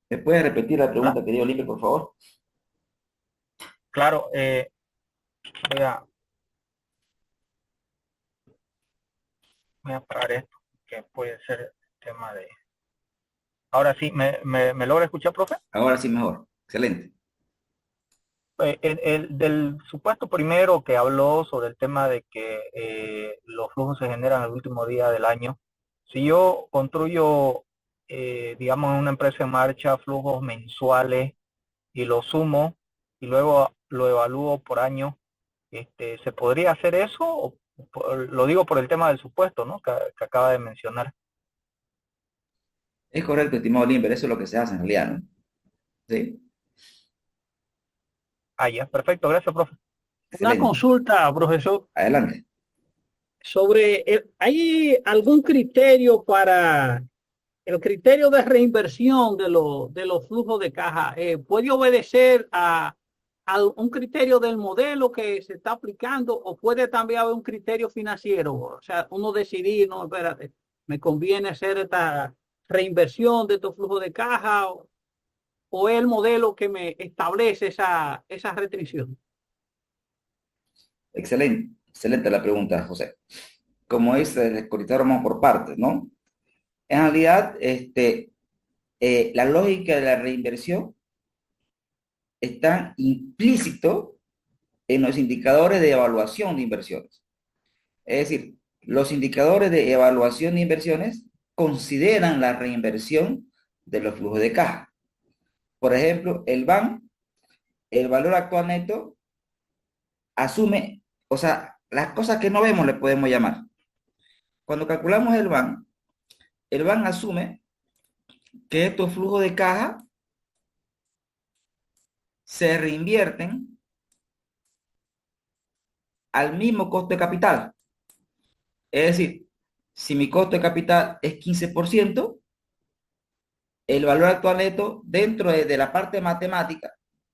¿Me puede repetir la pregunta, querido Oliver, por favor? Claro, voy a parar esto, que puede ser el tema de... Ahora sí, ¿me logra escuchar, profe? Ahora sí mejor. Excelente. Del supuesto primero que habló sobre el tema de que los flujos se generan el último día del año, si yo construyo, digamos, en una empresa en marcha, flujos mensuales y lo sumo y luego lo evalúo por año, ¿se podría hacer eso? Lo digo por el tema del supuesto, ¿no? que acaba de mencionar. Es correcto, estimado Limber, eso es lo que se hace en realidad, ¿no? ¿Sí? Ah, ya, perfecto, gracias, profe. Una consulta, profesor. Adelante. ¿Hay algún criterio para el criterio de reinversión de los flujos de caja puede obedecer a un criterio del modelo que se está aplicando o puede también haber un criterio financiero. O sea, uno decidir, no, espérate, me conviene hacer esta reinversión de estos flujos de caja o es el modelo que me establece esa restricción. Excelente, excelente la pregunta, José. Como dice, ahorita vamos por partes, ¿no? En realidad, la lógica de la reinversión está implícito en los indicadores de evaluación de inversiones. Es decir, los indicadores de evaluación de inversiones consideran la reinversión de los flujos de caja. Por ejemplo, el BAN, el valor actual neto, asume, o sea, las cosas que no vemos le podemos llamar. Cuando calculamos el BAN asume que estos flujos de caja se reinvierten al mismo costo de capital. Es decir, si mi costo de capital es 15%, el valor actual neto dentro de la parte matemática,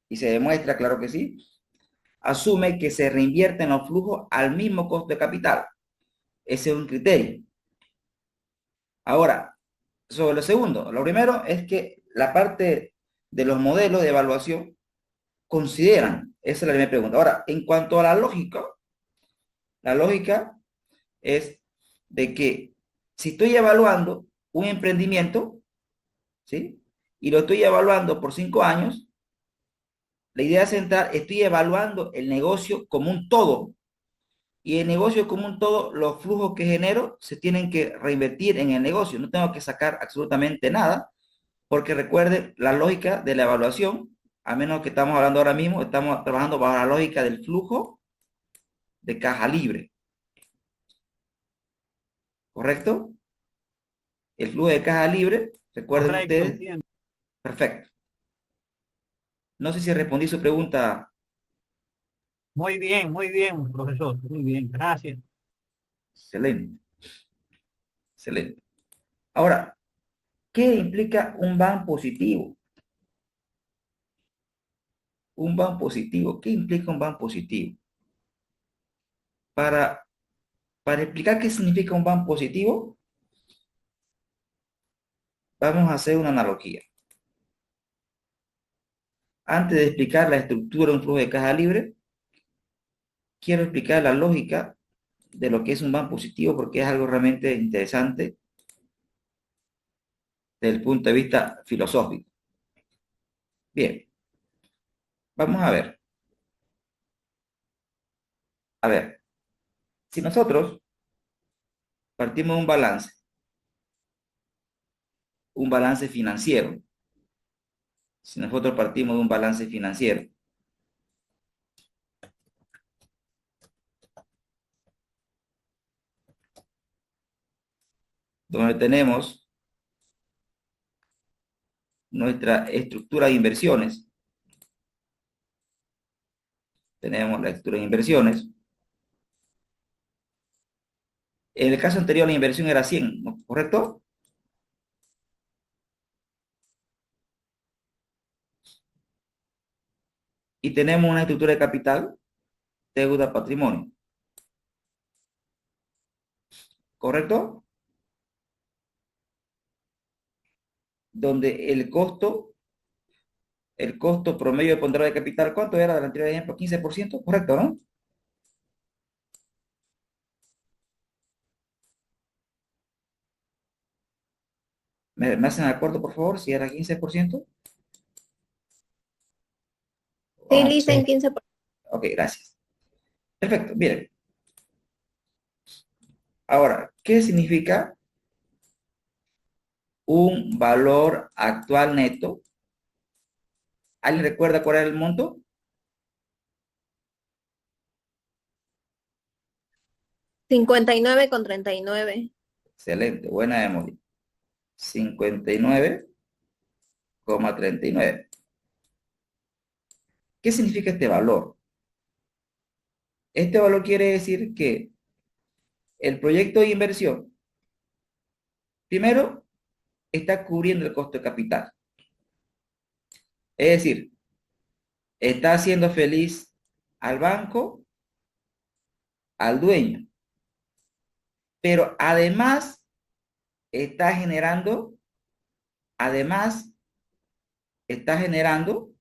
y se demuestra, claro que sí, asume que se reinvierten los flujos al mismo costo de capital. Ese es un criterio. Ahora, sobre lo segundo, lo primero es que la parte de los modelos de evaluación consideran, esa es la primera pregunta. Ahora, en cuanto a la lógica es de que si estoy evaluando un emprendimiento, ¿sí? Y lo estoy evaluando por 5 años, la idea central, estoy evaluando el negocio como un todo. Y el negocio como un todo, los flujos que genero se tienen que reinvertir en el negocio. No tengo que sacar absolutamente nada, porque recuerde la lógica de la evaluación, a menos que estamos hablando ahora mismo, estamos trabajando bajo la lógica del flujo de caja libre. ¿Correcto? El flujo de caja libre, recuerden Correcto, ustedes. entiendo. Perfecto. No sé si respondí su pregunta. Muy bien, profesor. Muy bien, gracias. Excelente. Excelente. Ahora, ¿qué implica un BAN positivo? Un BAN positivo. ¿Qué implica un BAN positivo? Para, para explicar qué significa un BAN positivo, vamos a hacer una analogía. Antes de explicar la estructura de un flujo de caja libre, quiero explicar la lógica de lo que es un BAN positivo porque es algo realmente interesante desde el punto de vista filosófico. Bien, vamos a ver. A ver, si nosotros partimos de un balance financiero, si nosotros partimos de un balance financiero, donde tenemos nuestra estructura de inversiones, tenemos la estructura de inversiones. En el caso anterior la inversión era 100, ¿no? ¿Correcto? Y tenemos una estructura de capital, deuda, patrimonio. ¿Correcto? Donde el costo promedio de ponderado de capital, ¿cuánto era del anterior ejemplo? 15%, ¿correcto, no? ¿Me hacen de acuerdo, por favor, si era 15%? Sí, Oh, dicen 15%. ok, gracias. Perfecto, miren. Ahora, ¿qué significa un valor actual neto? ¿Alguien recuerda cuál era el monto? 59,39. Excelente, buena memoria. 59,39. ¿Qué significa este valor? Este valor quiere decir que el proyecto de inversión, primero, está cubriendo el costo de capital. Es decir, está haciendo feliz al banco, al dueño, pero está generando, además, está generando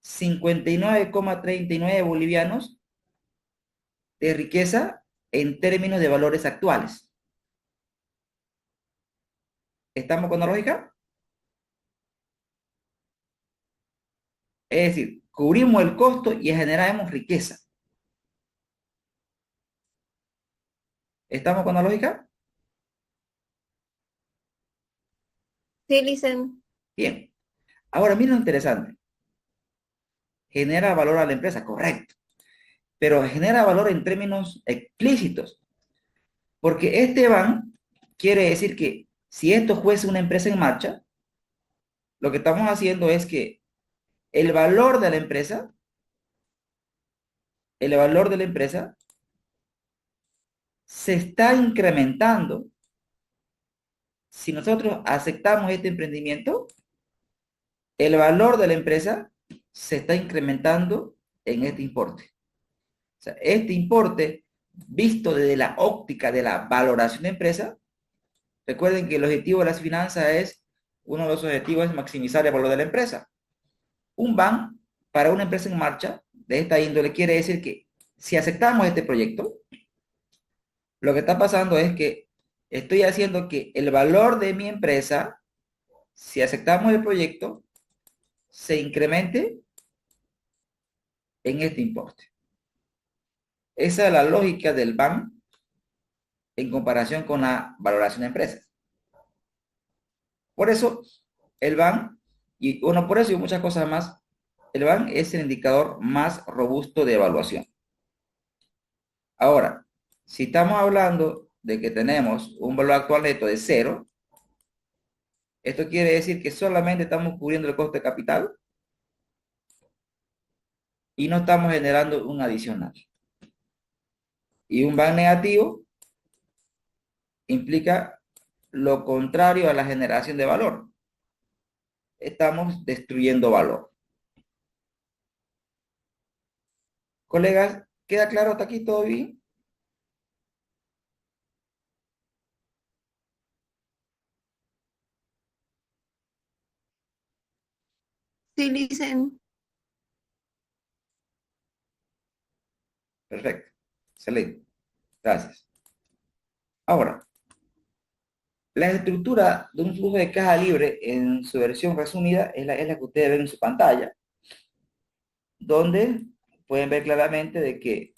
59,39 bolivianos de riqueza en términos de valores actuales. ¿Estamos con la lógica? Es decir, cubrimos el costo y generamos riqueza. ¿Estamos con la lógica? Sí, Licen. Bien. Ahora, miren lo interesante. Genera valor a la empresa, correcto. Pero genera valor en términos explícitos. Porque este van quiere decir que si esto fuese una empresa en marcha, lo que estamos haciendo es que el valor de la empresa, se está incrementando. Si nosotros aceptamos este emprendimiento, el valor de la empresa se está incrementando en este importe. O sea, este importe, visto desde la óptica de la valoración de empresa, recuerden que el objetivo de las finanzas es, uno de los objetivos es maximizar el valor de la empresa. Un BAN para una empresa en marcha de esta índole quiere decir que si aceptamos este proyecto, lo que está pasando es que estoy haciendo que el valor de mi empresa, si aceptamos el proyecto, se incremente en este importe. Esa es la lógica del BAN en comparación con la valoración de empresas. Por eso, el BAN, y bueno, por eso y muchas cosas más, el BAN es el indicador más robusto de evaluación. Ahora, si estamos hablando de que tenemos un valor actual neto de 0, esto quiere decir que solamente estamos cubriendo el costo de capital y no estamos generando un adicional. Y un BAN negativo implica lo contrario a la generación de valor. Estamos destruyendo valor. Colegas, ¿queda claro hasta aquí todo bien? Sí, Licen. Perfecto. Excelente. Gracias. Ahora, la estructura de un flujo de caja libre en su versión resumida es la que ustedes ven en su pantalla, donde pueden ver claramente de que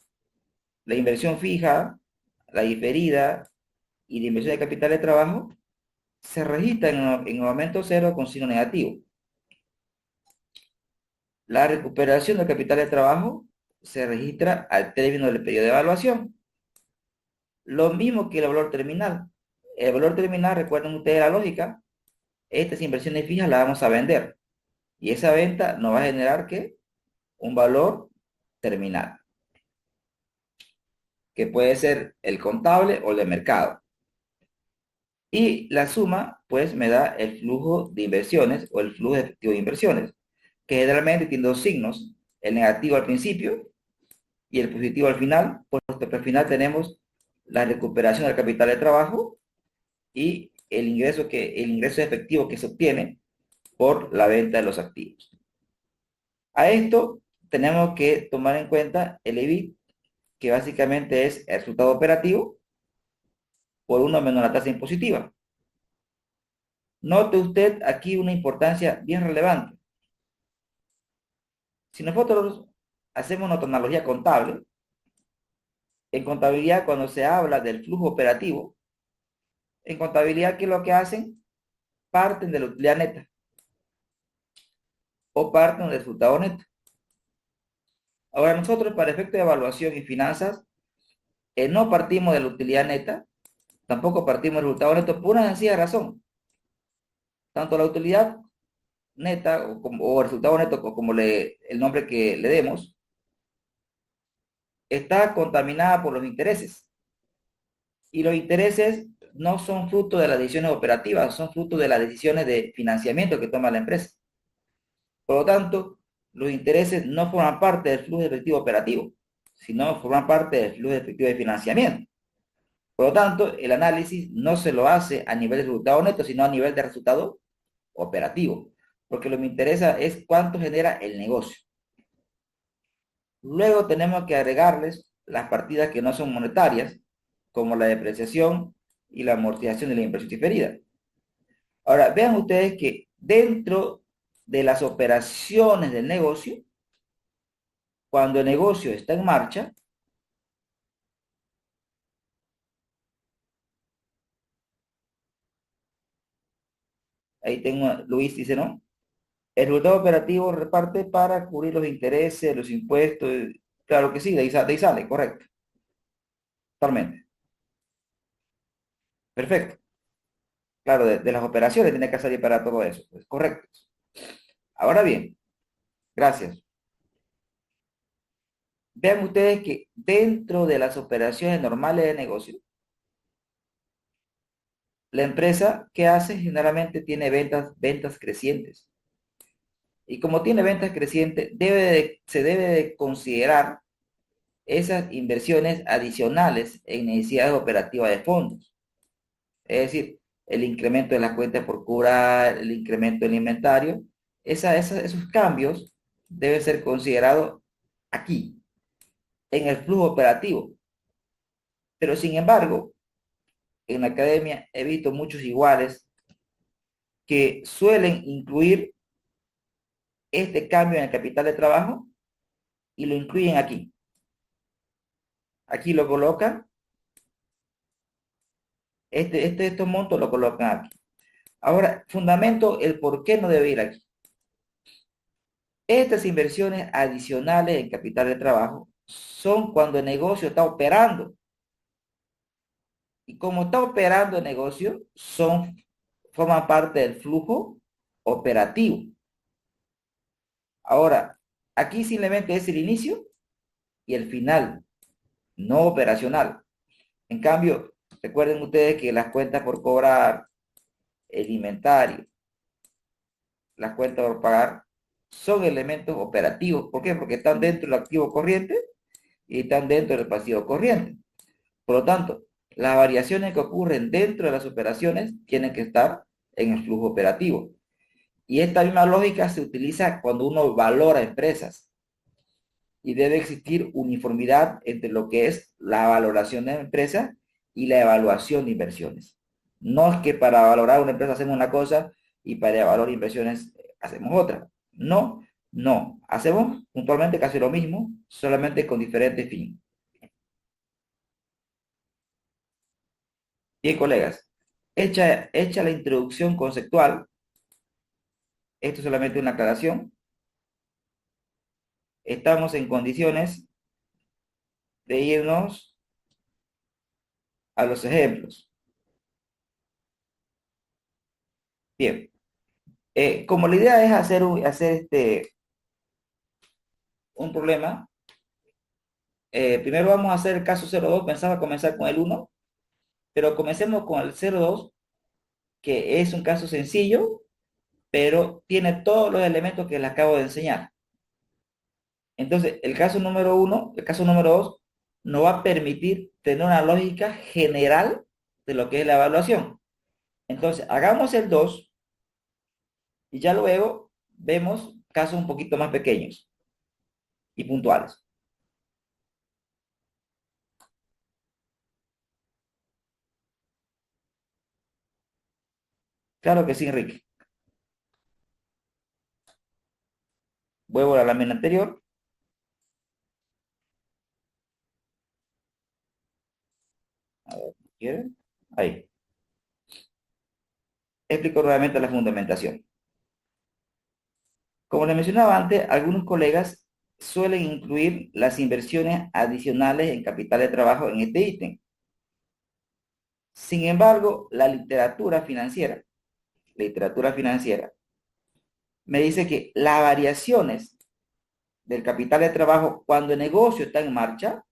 la inversión fija, la diferida y la inversión de capital de trabajo se registran en aumento cero con signo negativo. La recuperación del capital de trabajo se registra al término del periodo de evaluación. Lo mismo que el valor terminal. El valor terminal, recuerden ustedes la lógica, estas inversiones fijas las vamos a vender. Y esa venta nos va a generar, ¿qué? Un valor terminal, que puede ser el contable o el de mercado. Y la suma, pues, me da el flujo de inversiones o el flujo efectivo de inversiones, que generalmente tiene dos signos, el negativo al principio y el positivo al final, puesto que al final tenemos la recuperación del capital de trabajo y el ingreso efectivo que se obtiene por la venta de los activos. A esto tenemos que tomar en cuenta el EBIT, que básicamente es el resultado operativo por 1 menos la tasa impositiva. Note usted aquí una importancia bien relevante. Si nosotros hacemos una analogía contable, en contabilidad cuando se habla del flujo operativo, en contabilidad, ¿qué es lo que hacen? Parten de la utilidad neta o parten del resultado neto. Ahora nosotros para efecto de evaluación y finanzas no partimos de la utilidad neta, tampoco partimos del resultado neto por una sencilla razón. Tanto la utilidad neta o el resultado neto, como el nombre que le demos, está contaminada por los intereses. Y los intereses no son fruto de las decisiones operativas, son fruto de las decisiones de financiamiento que toma la empresa. Por lo tanto, los intereses no forman parte del flujo de efectivo operativo, sino forman parte del flujo de efectivo de financiamiento. Por lo tanto, el análisis no se lo hace a nivel de resultado neto, sino a nivel de resultado operativo, porque lo que me interesa es cuánto genera el negocio. Luego tenemos que agregarles las partidas que no son monetarias, como la depreciación y la amortización de la inversión diferida. Ahora, vean ustedes que dentro de las operaciones del negocio, cuando el negocio está en marcha, ahí tengo, Luis dice, ¿no? El resultado operativo reparte para cubrir los intereses, los impuestos. Claro que sí, de ahí sale, correcto. Totalmente. Perfecto. Claro, de las operaciones tiene que salir para todo eso. Pues, correcto. Ahora bien, gracias. Vean ustedes que dentro de las operaciones normales de negocio, la empresa, ¿qué hace? Generalmente tiene ventas crecientes. Y como tiene ventas crecientes, se debe de considerar esas inversiones adicionales en necesidades operativas de fondos. Es decir, el incremento de las cuentas por cobrar, el incremento del inventario, esos cambios deben ser considerados aquí, en el flujo operativo. Pero sin embargo, en la academia he visto muchos iguales que suelen incluir este cambio en el capital de trabajo y lo incluyen aquí. Aquí lo colocan, estos montos lo colocan aquí. Ahora, fundamento el por qué no debe ir aquí. Estas inversiones adicionales en capital de trabajo son cuando el negocio está operando. Y como está operando el negocio, forman parte del flujo operativo. Ahora, aquí simplemente es el inicio y el final, no operacional. En cambio, recuerden ustedes que las cuentas por cobrar, el inventario, las cuentas por pagar, son elementos operativos. ¿Por qué? Porque están dentro del activo corriente y están dentro del pasivo corriente. Por lo tanto, las variaciones que ocurren dentro de las operaciones tienen que estar en el flujo operativo. Y esta misma lógica se utiliza cuando uno valora empresas. Y debe existir uniformidad entre lo que es la valoración de la empresa y la evaluación de inversiones. No es que para valorar una empresa hacemos una cosa y para evaluar inversiones hacemos otra. No, no. Hacemos puntualmente casi lo mismo, solamente con diferentes fines. Bien, colegas, hecha la introducción conceptual, esto es solamente una aclaración, estamos en condiciones de irnos a los ejemplos. Bien, como la idea es hacer un problema, primero vamos a hacer el caso 02, pensaba comenzar con el 1, pero comencemos con el 02, que es un caso sencillo, pero tiene todos los elementos que les acabo de enseñar. Entonces, el caso número 1, el caso número 2, nos va a permitir tener una lógica general de lo que es la evaluación. Entonces, hagamos el 2 y ya luego vemos casos un poquito más pequeños y puntuales. Claro que sí, Enrique. Vuelvo a la lámina anterior. A ver, ¿quieren? Ahí. Explico nuevamente la fundamentación. Como les mencionaba antes, algunos colegas suelen incluir las inversiones adicionales en capital de trabajo en este ítem. Sin embargo, la literatura financiera me dice que las variaciones del capital de trabajo cuando el negocio está en marcha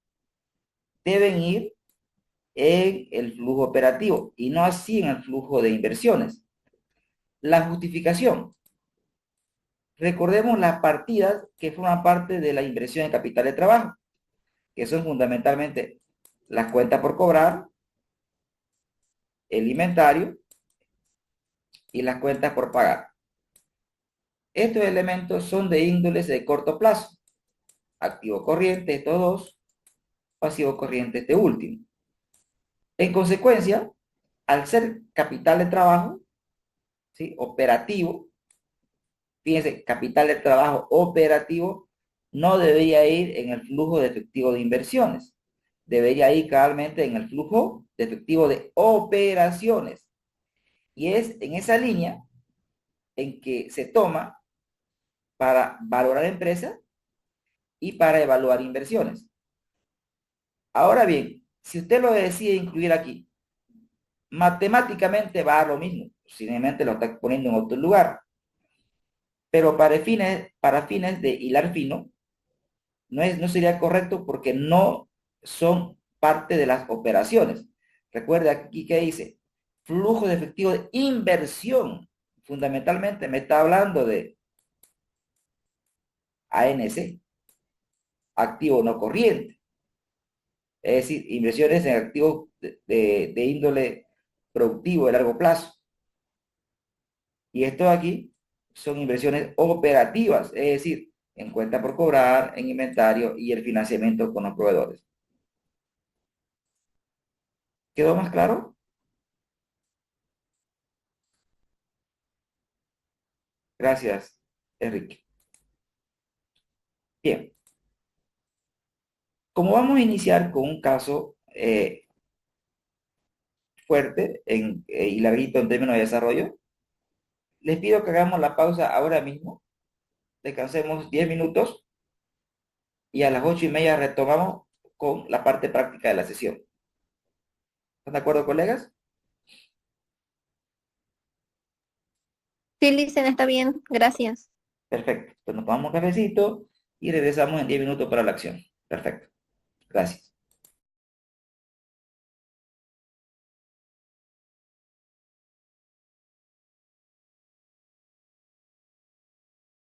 deben ir en el flujo operativo y no así en el flujo de inversiones. La justificación. Recordemos las partidas que forman parte de la inversión en capital de trabajo, que son fundamentalmente las cuentas por cobrar, el inventario y las cuentas por pagar. Estos elementos son de índoles de corto plazo. Activo corriente, estos dos, pasivo corriente, este último. En consecuencia, al ser capital de trabajo, ¿sí? Operativo, fíjense, capital de trabajo operativo no debería ir en el flujo de efectivo de inversiones. Debería ir cabalmente en el flujo de efectivo de operaciones. Y es en esa línea en que se toma para valorar empresas y para evaluar inversiones. Ahora bien, si usted lo decide incluir aquí, matemáticamente va a lo mismo, simplemente lo está poniendo en otro lugar. Pero para fines de hilar fino, no sería correcto porque no son parte de las operaciones. Recuerda aquí que dice flujo de efectivo de inversión. Fundamentalmente me está hablando de ANC, activo no corriente. Es decir, inversiones en activos de índole productivo de largo plazo. Y esto aquí son inversiones operativas, es decir, en cuenta por cobrar, en inventario y el financiamiento con los proveedores. ¿Quedó más claro? Gracias, Enrique. Bien. Como vamos a iniciar con un caso fuerte y larguito en términos de desarrollo, les pido que hagamos la pausa ahora mismo, descansemos 10 minutos y a las 8:30 retomamos con la parte práctica de la sesión. ¿Están de acuerdo, colegas? Sí, Licen, está bien. Gracias. Perfecto. Entonces nos tomamos un cafecito y regresamos en 10 minutos para la acción. Perfecto. Gracias.